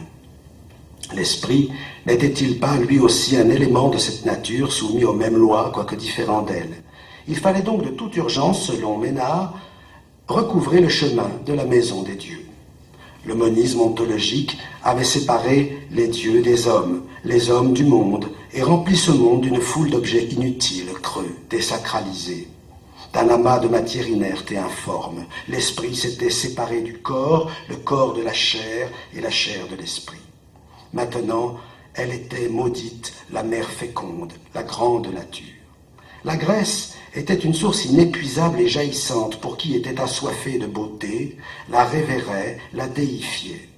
L'esprit n'était-il pas lui aussi un élément de cette nature soumis aux mêmes lois, quoique différent d'elle? Il fallait donc de toute urgence, selon Mesnard, recouvrer le chemin de la maison des dieux. Le monisme ontologique avait séparé les dieux des hommes, les hommes du monde, et rempli ce monde d'une foule d'objets inutiles, creux, désacralisés. D'un amas de matière inerte et informe, l'esprit s'était séparé du corps, le corps de la chair et la chair de l'esprit. Maintenant, elle était maudite, la mère féconde, la grande nature. La Grèce était une source inépuisable et jaillissante pour qui était assoiffé de beauté, la révérait, la déifiait.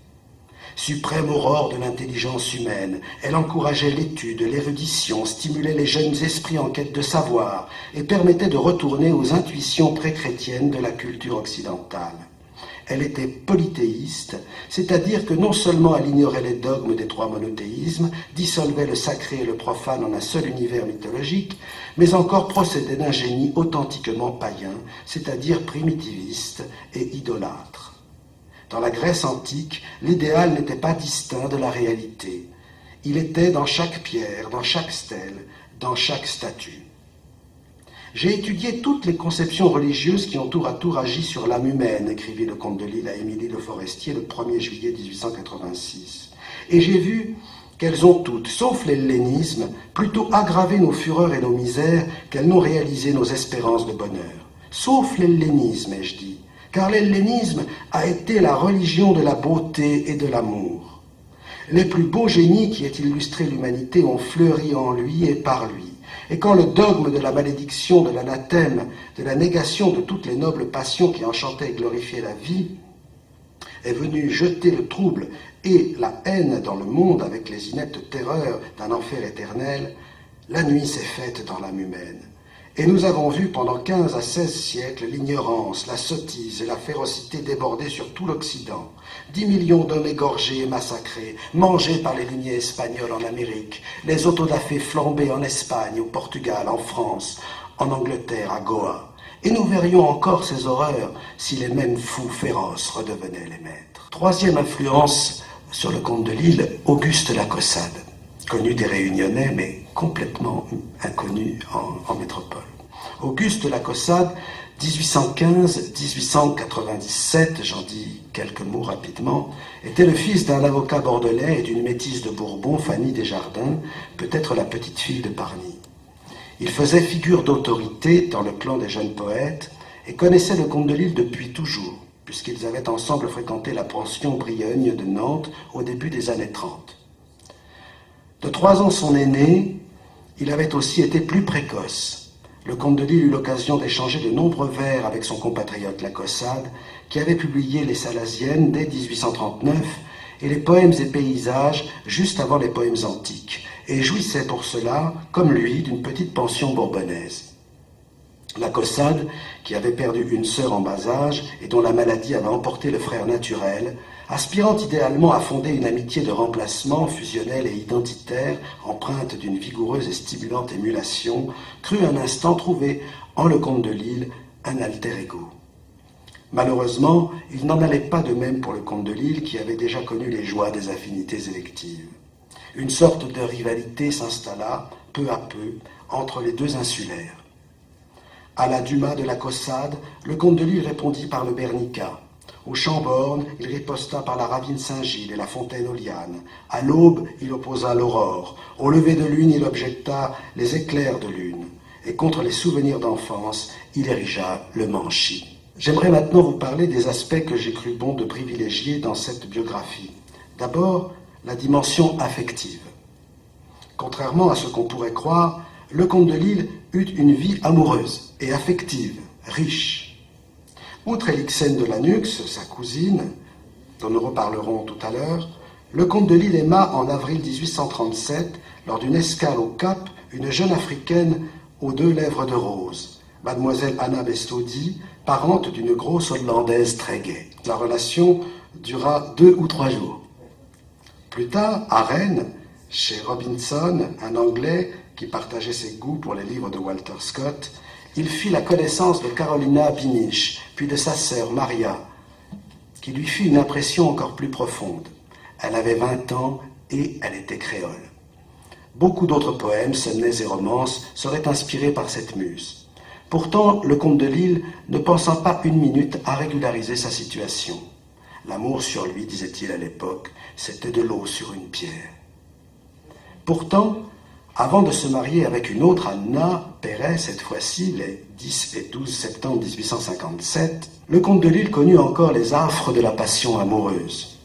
Suprême aurore de l'intelligence humaine, elle encourageait l'étude, l'érudition, stimulait les jeunes esprits en quête de savoir et permettait de retourner aux intuitions pré-chrétiennes de la culture occidentale. Elle était polythéiste, c'est-à-dire que non seulement elle ignorait les dogmes des trois monothéismes, dissolvait le sacré et le profane en un seul univers mythologique, mais encore procédait d'un génie authentiquement païen, c'est-à-dire primitiviste et idolâtre. Dans la Grèce antique, l'idéal n'était pas distinct de la réalité. Il était dans chaque pierre, dans chaque stèle, dans chaque statue. J'ai étudié toutes les conceptions religieuses qui ont tour à tour agi sur l'âme humaine, écrivit le comte de Lille à Émilie Le Forestier le 1er juillet 1886. Et j'ai vu qu'elles ont toutes, sauf l'hellénisme, plutôt aggravé nos fureurs et nos misères qu'elles n'ont réalisé nos espérances de bonheur. Sauf l'hellénisme, ai-je dit, car l'hellénisme a été la religion de la beauté et de l'amour. Les plus beaux génies qui aient illustré l'humanité ont fleuri en lui et par lui. Et quand le dogme de la malédiction, de l'anathème, de la négation de toutes les nobles passions qui enchantaient et glorifiaient la vie, est venu jeter le trouble et la haine dans le monde avec les ineptes terreurs d'un enfer éternel, la nuit s'est faite dans l'âme humaine. Et nous avons vu pendant 15 à 16 siècles l'ignorance, la sottise et la férocité déborder sur tout l'Occident. 10 millions d'hommes égorgés et massacrés, mangés par les lignées espagnoles en Amérique, les autodafés flambés en Espagne, au Portugal, en France, en Angleterre, à Goa. Et nous verrions encore ces horreurs si les mêmes fous féroces redevenaient les maîtres. Troisième influence sur le comte de Lille, Auguste la Caussade. connu des Réunionnais, mais complètement inconnu en métropole. Auguste La Caussade, 1815-1897, j'en dis quelques mots rapidement, était le fils d'un avocat bordelais et d'une métisse de Bourbon, Fanny Desjardins, peut-être la petite fille de Parny. Il faisait figure d'autorité dans le clan des jeunes poètes et connaissait le comte de Lille depuis toujours, puisqu'ils avaient ensemble fréquenté la pension Briogne de Nantes au début des années 30. De 3 ans son aîné, il avait aussi été plus précoce. Le comte de Lille eut l'occasion d'échanger de nombreux vers avec son compatriote La Caussade, qui avait publié les Salasiennes dès 1839 et les poèmes et paysages juste avant les poèmes antiques, et jouissait pour cela, comme lui, d'une petite pension bourbonnaise. La Caussade, qui avait perdu une sœur en bas âge et dont la maladie avait emporté le frère naturel, aspirant idéalement à fonder une amitié de remplacement fusionnelle et identitaire, empreinte d'une vigoureuse et stimulante émulation, crut un instant trouver en le comte de Lille un alter ego. Malheureusement, il n'en allait pas de même pour le comte de Lille qui avait déjà connu les joies des affinités électives. Une sorte de rivalité s'installa, peu à peu, entre les deux insulaires. À la Dumas de La Caussade, le comte de Lille répondit par le Bernica. Au Chambord, il riposta par la ravine Saint-Gilles et la fontaine aux lianes. À l'aube, il opposa l'aurore. Au lever de lune, il objecta les éclairs de lune. Et contre les souvenirs d'enfance, il érigea le Manchi. J'aimerais maintenant vous parler des aspects que j'ai cru bon de privilégier dans cette biographie. D'abord, la dimension affective. Contrairement à ce qu'on pourrait croire, le comte de Lille eut une vie amoureuse et affective, riche. Outre Élixène de Lanux, sa cousine, dont nous reparlerons tout à l'heure, le comte de Lille aima en avril 1837, lors d'une escale au Cap, une jeune africaine aux 2 lèvres de rose, mademoiselle Anna Bestodi, parente d'une grosse Hollandaise très gaie. La relation dura 2 ou 3 jours. Plus tard, à Rennes, chez Robinson, un Anglais qui partageait ses goûts pour les livres de Walter Scott, il fit la connaissance de Carolina Biniche, puis de sa sœur Maria, qui lui fit une impression encore plus profonde. Elle avait 20 ans et elle était créole. Beaucoup d'autres poèmes, sonnets et romances seraient inspirés par cette muse. Pourtant, le comte de Lille ne pensa pas une minute à régulariser sa situation. L'amour sur lui, disait-il à l'époque, c'était de l'eau sur une pierre. Pourtant, avant de se marier avec une autre Anna Perret, cette fois-ci, les 10 et 12 septembre 1857, le comte de Lille connut encore les affres de la passion amoureuse.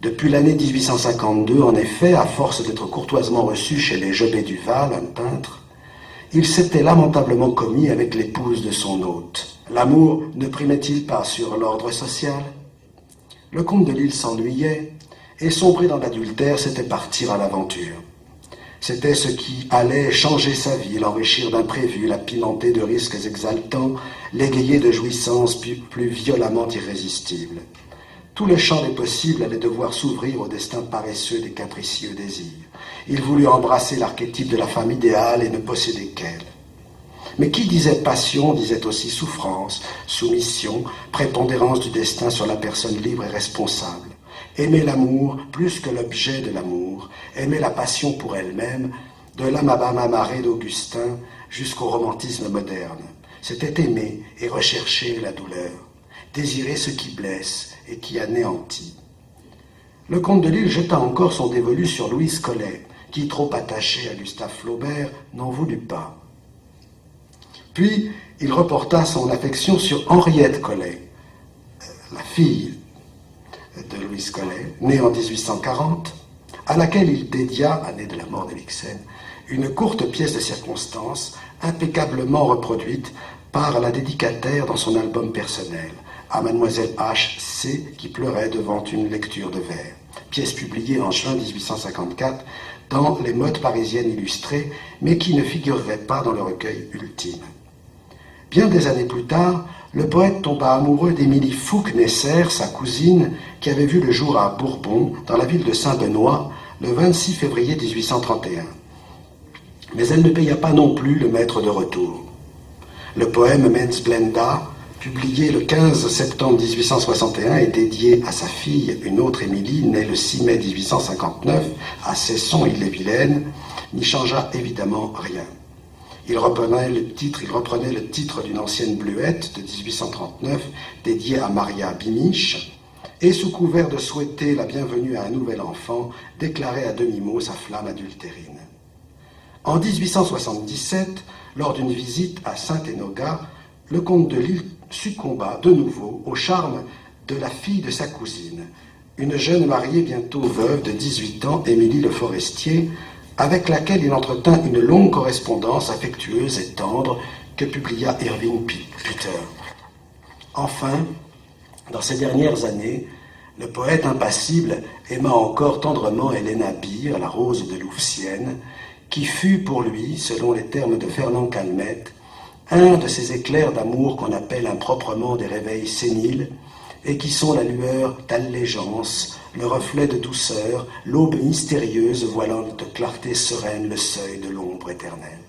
Depuis l'année 1852, en effet, à force d'être courtoisement reçu chez les Jobé Duval, un peintre, il s'était lamentablement commis avec l'épouse de son hôte. L'amour ne primait-il pas sur l'ordre social? Le comte de Lille s'ennuyait, et sombrer dans l'adultère, c'était partir à l'aventure. C'était ce qui allait changer sa vie, l'enrichir d'imprévus, la pimenter de risques exaltants, l'égayer de jouissances plus violemment irrésistibles. Tout le champ des possibles allait devoir s'ouvrir au destin paresseux des capricieux désirs. Il voulut embrasser l'archétype de la femme idéale et ne posséder qu'elle. Mais qui disait passion disait aussi souffrance, soumission, prépondérance du destin sur la personne libre et responsable. Aimer l'amour plus que l'objet de l'amour, aimer la passion pour elle-même, de l'Amabama marée d'Augustin jusqu'au romantisme moderne. C'était aimer et rechercher la douleur, désirer ce qui blesse et qui anéantit. Le comte de Lille jeta encore son dévolu sur Louise Collet, qui, trop attachée à Gustave Flaubert, n'en voulut pas. Puis, il reporta son affection sur Henriette Collet, la fille de Louise Collet, née en 1840, à laquelle il dédia, année de la mort d'Élixène, une courte pièce de circonstance impeccablement reproduite par la dédicataire dans son album personnel, à mademoiselle H.C. qui pleurait devant une lecture de vers. Pièce publiée en juin 1854 dans les Modes parisiennes illustrées, mais qui ne figurerait pas dans le recueil ultime. Bien des années plus tard, le poète tomba amoureux d'Émilie Fouque-Nesser, sa cousine, qui avait vu le jour à Bourbon, dans la ville de Saint-Benoît, le 26 février 1831. Mais elle ne paya pas non plus le maître de retour. Le poème Mens Splenda, publié le 15 septembre 1861 et dédié à sa fille, une autre Émilie, née le 6 mai 1859 à Cesson-Ille-et-Vilaine, n'y changea évidemment rien. Il reprenait le titre d'une ancienne bleuette de 1839 dédiée à Maria Bimiche et, sous couvert de souhaiter la bienvenue à un nouvel enfant, déclarait à demi-mot sa flamme adultérine. En 1877, lors d'une visite à Saint-Enogat, le comte de Lille succomba de nouveau au charme de la fille de sa cousine, une jeune mariée bientôt veuve de 18 ans, Émilie Le Forestier, avec laquelle il entretint une longue correspondance affectueuse et tendre que publia Irving Peter. Enfin, dans ces dernières années, le poète impassible aima encore tendrement Helena Beer, la rose de Louvciennes, qui fut pour lui, selon les termes de Fernand Calmette, un de ces éclairs d'amour qu'on appelle improprement des réveils séniles, et qui sont la lueur d'allégeance, le reflet de douceur, l'aube mystérieuse voilant de clarté sereine le seuil de l'ombre éternelle.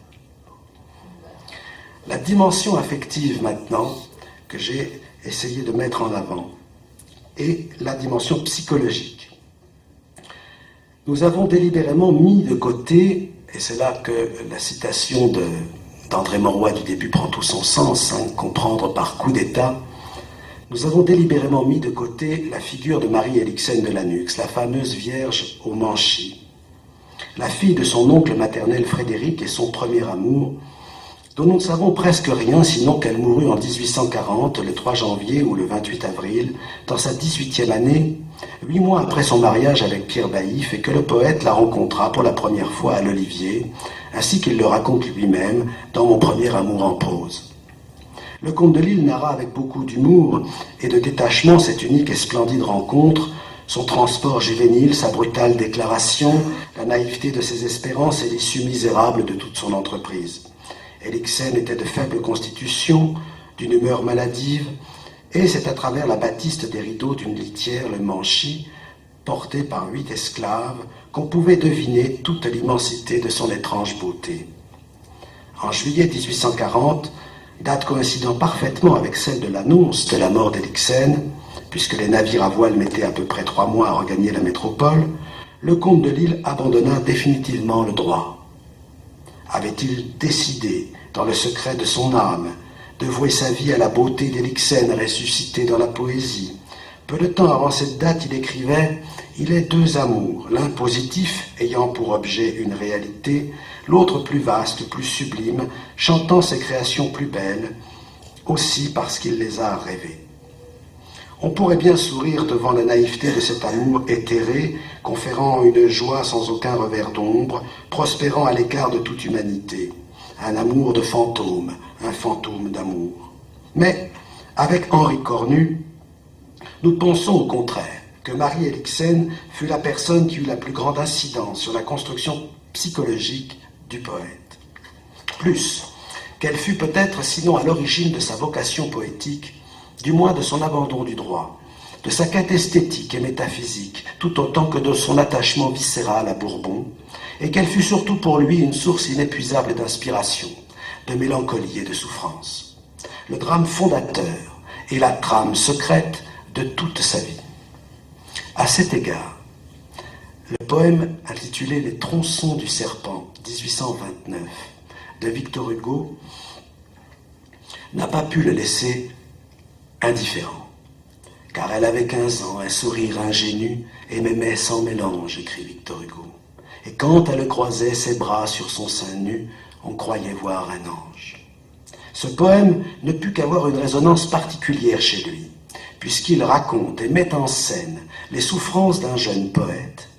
La dimension affective maintenant, que j'ai essayé de mettre en avant, est la dimension psychologique. Nous avons délibérément mis de côté, et c'est là que la citation d'André Mauroy du début prend tout son sens, comprendre par coup d'état, nous avons délibérément mis de côté la figure de Marie Elixène de Lanux, la fameuse Vierge au Manchi, la fille de son oncle maternel Frédéric et son premier amour, dont nous ne savons presque rien, sinon qu'elle mourut en 1840, le 3 janvier ou le 28 avril, dans sa 18e année, 8 mois après son mariage avec Pierre Baillif, et que le poète la rencontra pour la première fois à l'Olivier, ainsi qu'il le raconte lui-même dans Mon premier amour en prose. Le comte de Lille narra avec beaucoup d'humour et de détachement cette unique et splendide rencontre, son transport juvénile, sa brutale déclaration, la naïveté de ses espérances et l'issue misérable de toute son entreprise. Elixène était de faible constitution, d'une humeur maladive, et c'est à travers la batiste des rideaux d'une litière, le Manchi, portée par 8 esclaves, qu'on pouvait deviner toute l'immensité de son étrange beauté. En juillet 1840, date coïncidant parfaitement avec celle de l'annonce de la mort d'Elixène, puisque les navires à voile mettaient à peu près 3 mois à regagner la métropole, le comte de Lille abandonna définitivement le droit. Avait-il décidé, dans le secret de son âme, de vouer sa vie à la beauté d'Elixène ressuscitée dans la poésie? Peu de temps avant cette date, il écrivait « Il est 2 amours, l'un positif, ayant pour objet une réalité, l'autre plus vaste, plus sublime, chantant ses créations plus belles, aussi parce qu'il les a rêvées. » On pourrait bien sourire devant la naïveté de cet amour éthéré, conférant une joie sans aucun revers d'ombre, prospérant à l'écart de toute humanité. Un amour de fantôme, un fantôme d'amour. Mais, avec Henri Cornu, nous pensons au contraire que Marie Elixène fut la personne qui eut la plus grande incidence sur la construction psychologique du poète. Plus, qu'elle fut peut-être, sinon à l'origine de sa vocation poétique, du moins de son abandon du droit, de sa quête esthétique et métaphysique, tout autant que de son attachement viscéral à Bourbon, et qu'elle fut surtout pour lui une source inépuisable d'inspiration, de mélancolie et de souffrance. Le drame fondateur et la trame secrète de toute sa vie. À cet égard, le poème intitulé « Les tronçons du serpent » 1829 de Victor Hugo n'a pas pu le laisser indifférent, car elle avait 15 ans, un sourire ingénu et m'aimait sans mélange, écrit Victor Hugo. Et quand elle croisait ses bras sur son sein nu, on croyait voir un ange. Ce poème ne put qu'avoir une résonance particulière chez lui, puisqu'il raconte et met en scène les souffrances d'un jeune poète,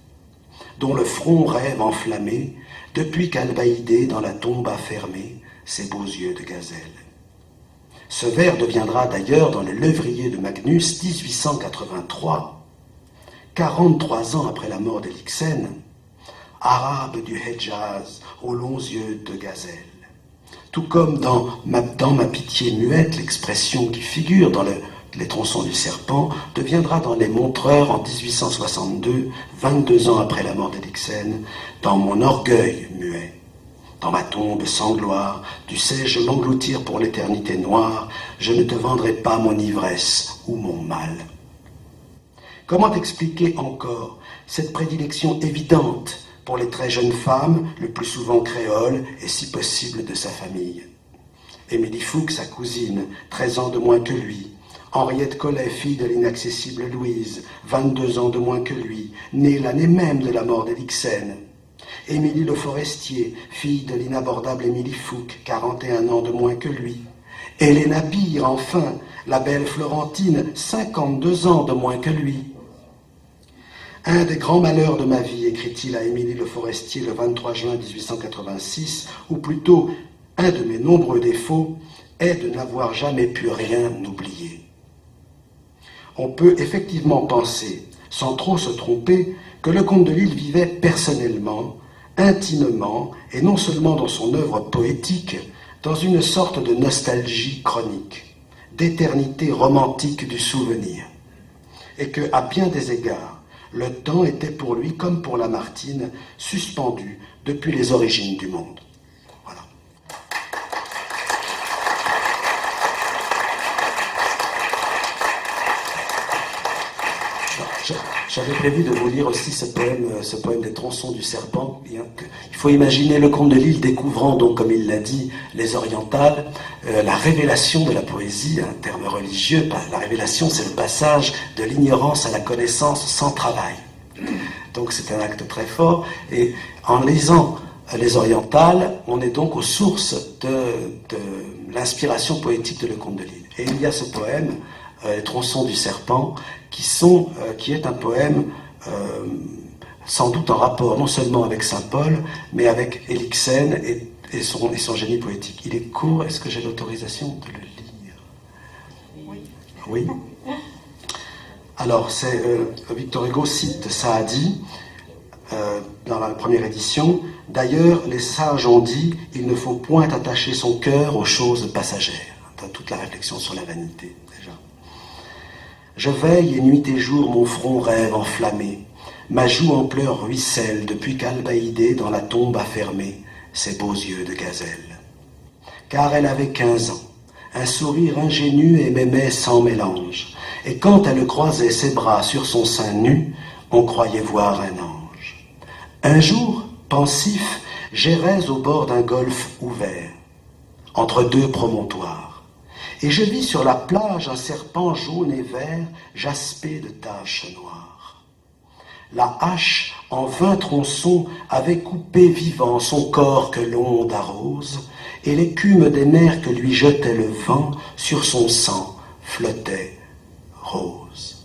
dont le front rêve enflammé, depuis qu'Albaïdé dans la tombe a fermé ses beaux yeux de gazelle. Ce vers deviendra d'ailleurs dans le Lévrier de Magnus 1883, 43 ans après la mort d'Elixène, arabe du Hedjaz aux longs yeux de gazelle. Tout comme dans ma pitié muette, l'expression qui figure dans les tronçons du serpent deviendra dans les Montreurs en 1862, 22 ans après la mort d'Elixène, dans Mon orgueil muet. dans ma tombe sans gloire, tu sais, je m'engloutir pour l'éternité noire, je ne te vendrai pas mon ivresse ou mon mal. Comment expliquer encore cette prédilection évidente pour les très jeunes femmes, le plus souvent créoles, et si possible de sa famille? Émilie Fouque, sa cousine, 13 ans de moins que lui. Henriette Collet, fille de l'inaccessible Louise, 22 ans de moins que lui, née l'année même de la mort d'Élixène. Émilie Le Forestier, fille de l'inabordable Émilie Fouque, 41 ans de moins que lui. Helena Bire, enfin, la belle Florentine, 52 ans de moins que lui. Un des grands malheurs de ma vie, écrit-il à Émilie Le Forestier le 23 juin 1886, ou plutôt un de mes nombreux défauts, est de n'avoir jamais pu rien oublier. On peut effectivement penser, sans trop se tromper, que le comte de Lille vivait personnellement, intimement, et non seulement dans son œuvre poétique, dans une sorte de nostalgie chronique, d'éternité romantique du souvenir, et que, à bien des égards, le temps était pour lui, comme pour Lamartine, suspendu depuis les origines du monde. Voilà. J'avais prévu de vous lire aussi ce poème des Tronçons du Serpent. Il faut imaginer le comte de Lille découvrant, donc, comme il l'a dit, les orientales, la révélation de la poésie, un terme religieux. La révélation, c'est le passage de l'ignorance à la connaissance sans travail. Donc c'est un acte très fort. Et en lisant les orientales, on est donc aux sources de l'inspiration poétique de le comte de Lille. Et il y a ce poème, Les Tronçons du Serpent, qui est un poème sans doute en rapport non seulement avec Saint-Paul, mais avec Élixène et son génie poétique. Il est court, est-ce que j'ai l'autorisation de le lire? Oui. Alors, Victor Hugo cite Saadi dans la première édition. D'ailleurs, les sages ont dit, il ne faut point attacher son cœur aux choses passagères. Dans toute la réflexion sur la vanité, déjà. Je veille et nuit et jour mon front rêve enflammé, ma joue en pleurs ruisselle depuis qu'Albaïdé dans la tombe a fermé ses beaux yeux de gazelle. Car elle avait 15 ans, un sourire ingénu et m'aimait sans mélange, et quand elle croisait ses bras sur son sein nu, on croyait voir un ange. Un jour, pensif, j'errais au bord d'un golfe ouvert, entre deux promontoires, et je vis sur la plage un serpent jaune et vert, jaspé de taches noires. La hache, en 20 tronçons, avait coupé vivant son corps que l'onde arrose, et l'écume des mers que lui jetait le vent sur son sang flottait rose.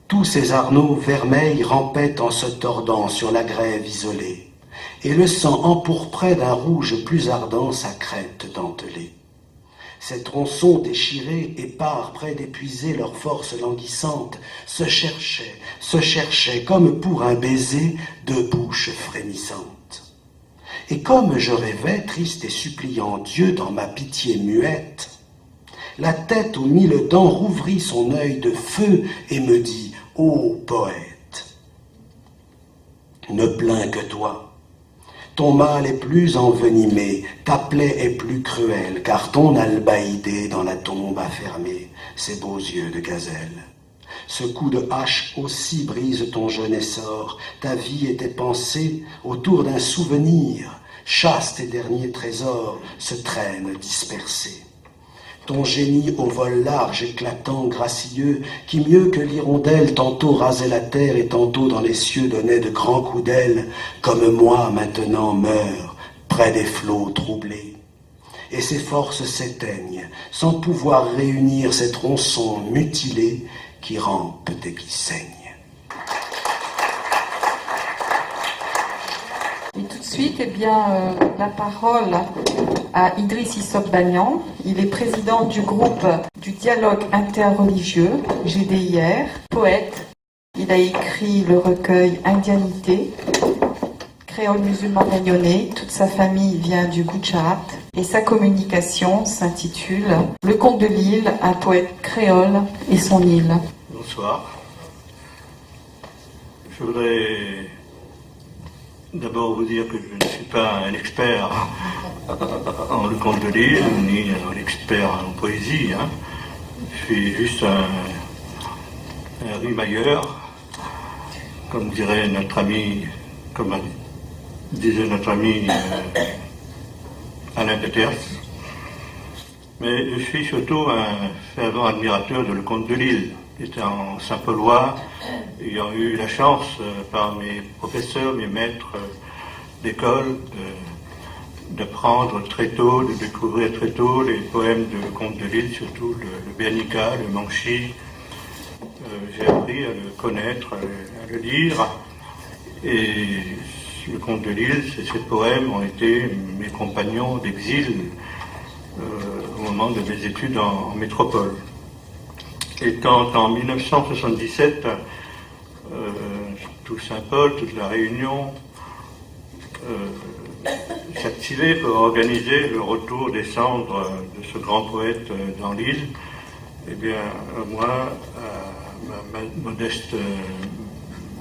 Tous ces arneaux vermeils rampaient en se tordant sur la grève isolée, et le sang empourprait d'un rouge plus ardent sa crête dentelée. Ces tronçons déchirés, épars près d'épuiser leur force languissante, se cherchaient comme pour un baiser de bouche frémissante. Et comme je rêvais, triste et suppliant Dieu dans ma pitié muette, la tête aux 1000 dents rouvrit son œil de feu et me dit « Ô poète, ne plains que toi. Ton mal est plus envenimé, ta plaie est plus cruelle, car ton Albaïdé dans la tombe a fermé ses beaux yeux de gazelle. Ce coup de hache aussi brise ton jeune essor, ta vie et tes pensées autour d'un souvenir, chaste et dernier trésor, se traînent dispersés. Ton génie au vol large, éclatant, gracieux, qui mieux que l'hirondelle tantôt rasait la terre et tantôt dans les cieux donnait de grands coups d'aile, comme moi maintenant meurt près des flots troublés. Et ses forces s'éteignent, sans pouvoir réunir ces tronçons mutilés qui rampent et qui saignent. Et tout de suite, la parole à Idriss Issop-Bagnan. Il est président du groupe du dialogue interreligieux, GDIR, poète. Il a écrit le recueil Indianité, créole musulman réunionnais. Toute sa famille vient du Gujarat et sa communication s'intitule Le Comte de Lille, un poète créole et son île. Bonsoir. Je voudrais d'abord vous dire que je ne suis pas un expert en le conte de Lille, ni un expert en poésie. Hein. Je suis juste un rimailleur, comme dirait notre ami, comme disait notre ami Alain Peters. Mais je suis surtout un fervent admirateur de le conte de Lille. Étant Saint-Paulois, ayant eu la chance par mes professeurs, mes maîtres d'école, d'apprendre très tôt, de découvrir très tôt les poèmes de Comte de Lille, surtout le Bernica, le Manchi. J'ai appris à le connaître, à le lire. Et le Comte de Lille, ces poèmes ont été mes compagnons d'exil au moment de mes études en métropole. Et quand en 1977, tout Saint-Paul, toute la Réunion s'activait pour organiser le retour des cendres de ce grand poète dans l'île, eh bien, moi, à ma modeste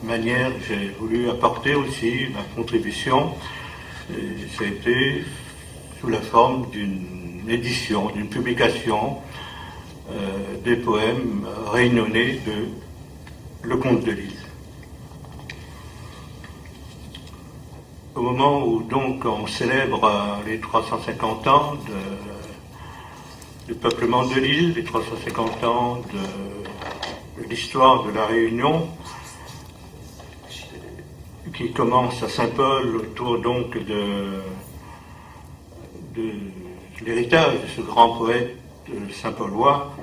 manière, j'ai voulu apporter aussi ma contribution. Et ça a été sous la forme d'une édition, d'une publication des poèmes réunionnais de Le Comte de Lille. Au moment où donc on célèbre les 350 ans du peuplement de l'île, les 350 ans de l'histoire de la Réunion, qui commence à Saint-Paul autour donc de l'héritage de ce grand poète saint-paulois,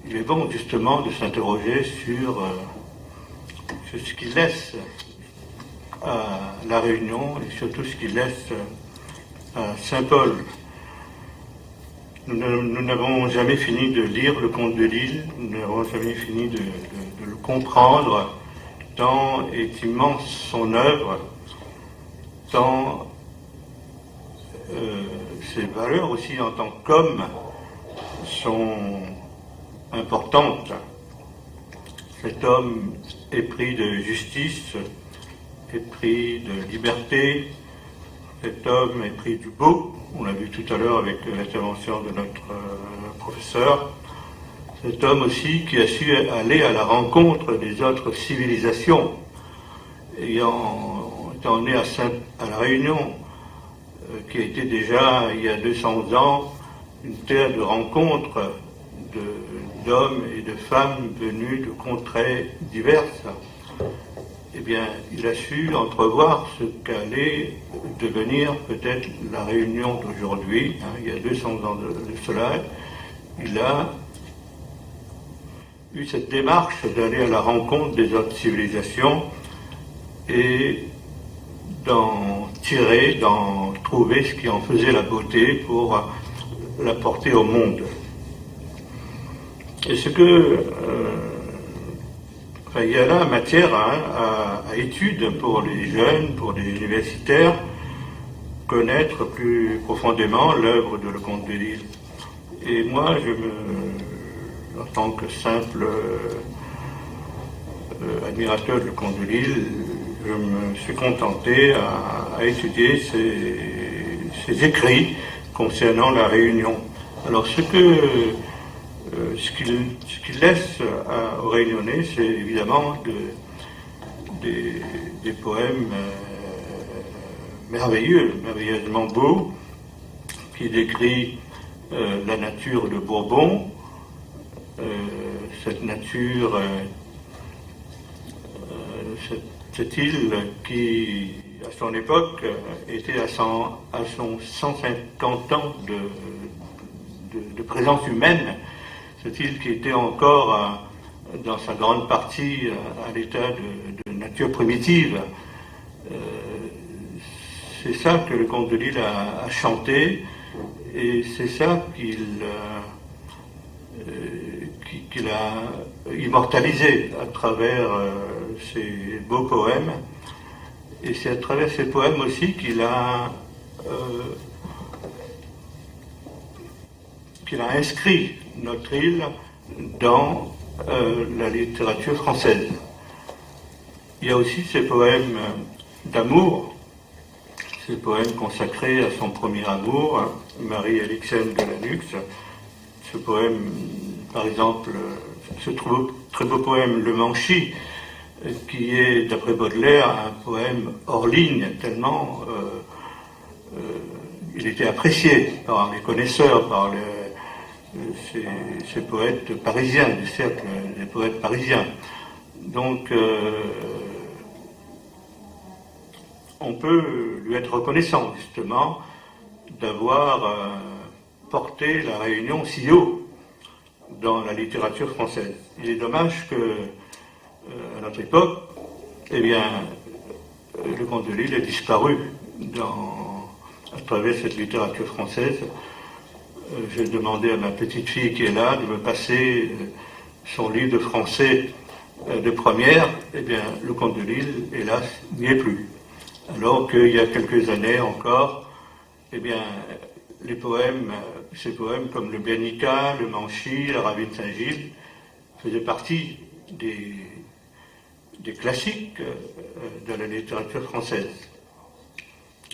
il est bon justement de s'interroger sur ce qu'il laisse à la Réunion et surtout ce qu'il laisse à Saint-Paul. Nous n'avons jamais fini de lire le Comte de Lille, nous n'avons jamais fini de le comprendre, tant est immense son œuvre, tant ses valeurs aussi en tant qu'homme sont importantes. Cet homme épris de justice, épris de liberté, cet homme épris du beau, on l'a vu tout à l'heure avec l'intervention de notre professeur, cet homme aussi qui a su aller à la rencontre des autres civilisations, étant né à La Réunion, qui a été déjà, il y a 200 ans, une terre de rencontre d'hommes et de femmes venus de contrées diverses. Eh bien, il a su entrevoir ce qu'allait devenir peut-être la Réunion d'aujourd'hui. Il y a 200 ans de cela, il a eu cette démarche d'aller à la rencontre des autres civilisations et d'en tirer, d'en trouver ce qui en faisait la beauté pour l'apporter au monde. Et ce que... il y a là matière à étude pour les jeunes, pour les universitaires, connaître plus profondément l'œuvre de Le Comte de Lille. Et moi, en tant que simple admirateur de Le Comte de Lille, je me suis contenté à étudier ses écrits concernant la Réunion. Alors ce qu'il laisse aux Réunionnais, c'est évidemment des poèmes merveilleux, merveilleusement beaux, qui décrit la nature de Bourbon, cette nature, cette île qui, à son époque, était à son 150 ans de présence humaine, cette île qui était encore dans sa grande partie à l'état de nature primitive. C'est ça que le Comte de Lille a chanté, et c'est ça qu'il a immortalisé à travers ses beaux poèmes. Et c'est à travers ces poèmes aussi qu'il a inscrit notre île dans la littérature française. Il y a aussi ces poèmes d'amour, ces poèmes consacrés à son premier amour, Marie-Alixène de Lanux. Ce poème, par exemple, ce très beau poème Le Manchie, qui est, d'après Baudelaire, un poème hors ligne, tellement il était apprécié par les connaisseurs, par ces poètes parisiens, du cercle des poètes parisiens. Donc, on peut lui être reconnaissant, justement, d'avoir porté la Réunion si haut dans la littérature française. Il est dommage que, à notre époque, eh bien, le Comte de Lille ait disparu à travers cette littérature française. J'ai demandé à ma petite fille qui est là de me passer son livre de français de première. Eh bien, le Comte de Lille, hélas, n'y est plus. Alors qu'il y a quelques années encore, eh bien, ces poèmes comme le Bernica, le Manchie, la Ravine Saint-Gilles, faisaient partie des classiques de la littérature française.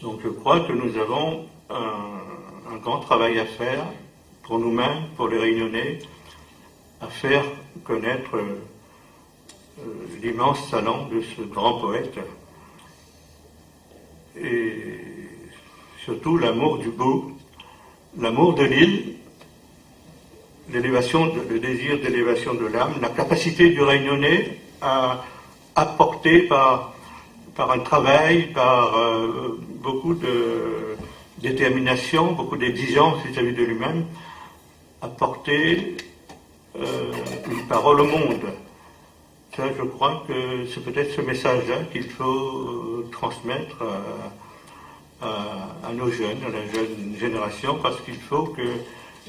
Donc je crois que nous avons un grand travail à faire pour nous-mêmes, pour les Réunionnais, à faire connaître l'immense talent de ce grand poète et surtout l'amour du beau, l'amour de l'île, le désir d'élévation de l'âme, la capacité du Réunionnais à apporter par un travail, par beaucoup de détermination, beaucoup d'exigence vis-à-vis de lui-même, apporter une parole au monde. Ça, je crois que c'est peut-être ce message-là qu'il faut transmettre à nos jeunes, à la jeune génération, parce qu'il faut que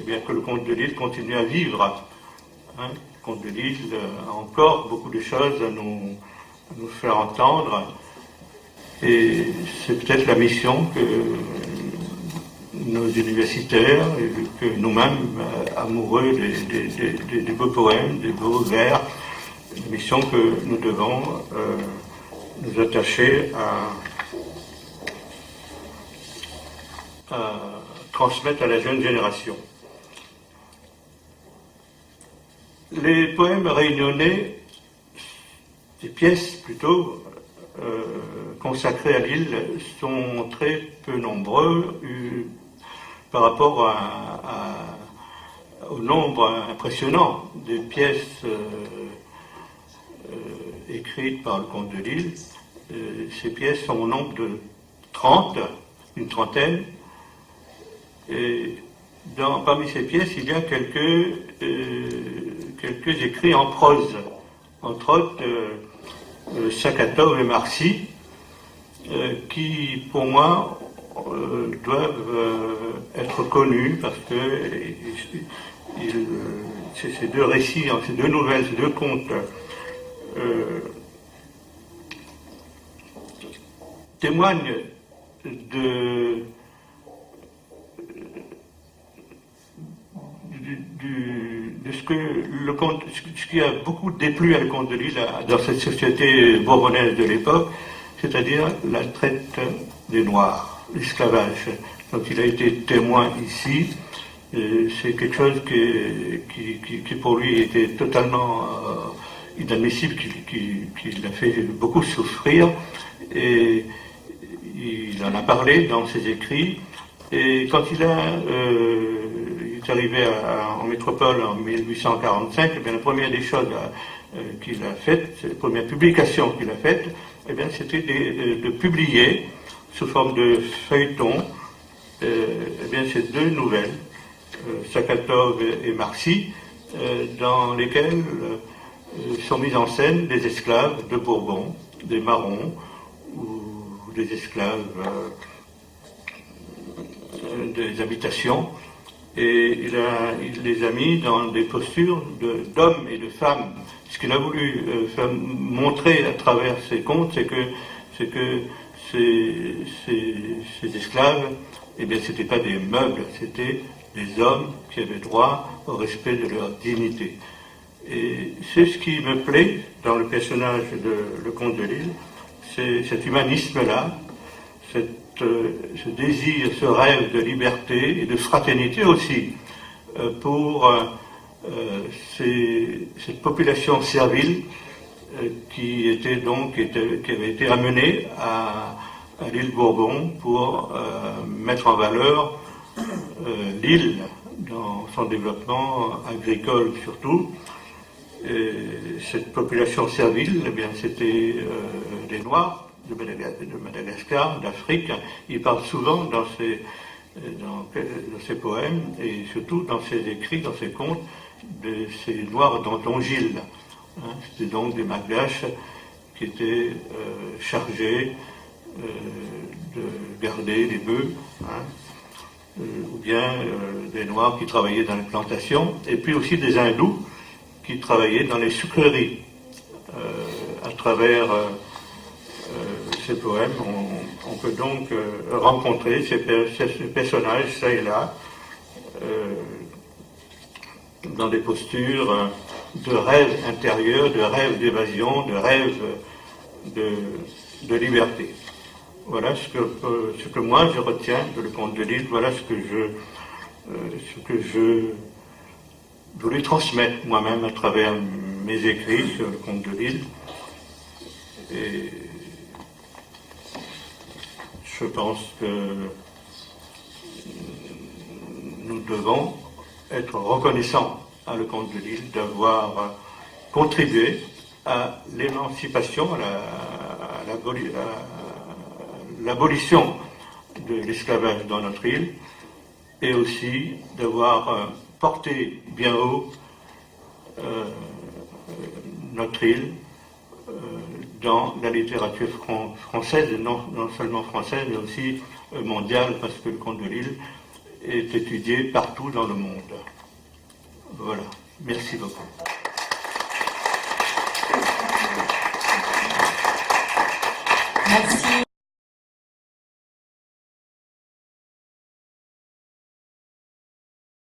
le Comte de Lille continue à vivre. Hein. Le Comte de Lille a encore beaucoup de choses à nous faire entendre, et c'est peut-être la mission que nos universitaires et que nous-mêmes, amoureux des beaux poèmes, des beaux vers, la mission que nous devons nous attacher à transmettre à la jeune génération. Les poèmes réunionnais, des pièces plutôt consacrées à l'île, sont très peu nombreux par rapport au nombre impressionnant des pièces écrites par le Comte de Lille. Ces pièces sont au nombre de 30, une trentaine, et parmi ces pièces, il y a quelques écrits en prose, entre autres Sakhatov et Marcy, qui, pour moi, doivent être connus parce que ces deux récits, ces deux nouvelles, ces deux contes témoignent de ce qui a beaucoup déplu à le Comte de Lille dans cette société bourbonnaise de l'époque, c'est-à-dire la traite des Noirs, l'esclavage. Donc il a été témoin ici. C'est quelque chose qui pour lui était totalement inadmissible, qui l'a fait beaucoup souffrir. Et il en a parlé dans ses écrits. Et quand il est arrivé en métropole en 1845, eh bien, la première des choses qu'il a faites, la première publication qu'il a faite, eh bien, c'était de publier sous forme de feuilleton eh bien, ces deux nouvelles, Sakhatov et Marcy, dans lesquelles sont mises en scène des esclaves de Bourbon, des marrons, ou des esclaves des habitations, et il les a mis dans des postures d'hommes et de femmes. Ce qu'il a voulu faire montrer à travers ces contes, c'est que ces esclaves, eh bien, c'était pas des meubles, c'était des hommes qui avaient droit au respect de leur dignité. Et c'est ce qui me plaît dans le personnage de Lecomte de Lisle, c'est cet humanisme-là, ce désir, ce rêve de liberté et de fraternité aussi pour cette population servile qui avait été amenée à l'île Bourbon pour mettre en valeur l'île dans son développement agricole surtout. Et cette population servile, eh bien, c'était les Noirs de Madagascar, d'Afrique. Il parle souvent dans ses poèmes et surtout dans ses écrits, dans ses contes, de ces Noirs dans Gilles. C'était donc des Malgaches qui étaient chargés de garder les bœufs, ou bien des Noirs qui travaillaient dans les plantations, et puis aussi des Hindous qui travaillaient dans les sucreries. À travers ces poèmes, on peut donc rencontrer ces personnages, ça et là, dans des postures de rêve intérieur, de rêve d'évasion, de rêve de liberté. Voilà ce que moi je retiens de Lecomte de Lisle, voilà ce que je voulais transmettre moi-même à travers mes écrits sur Lecomte de Lisle. Et je pense que nous devons être reconnaissants à Lecomte de Lisle d'avoir contribué à l'émancipation, à l'abolition de l'esclavage dans notre île, et aussi d'avoir porté bien haut notre île dans la littérature française, et non seulement française, mais aussi mondiale, parce que Lecomte de Lisle est étudié partout dans le monde. Voilà. Merci beaucoup. Merci.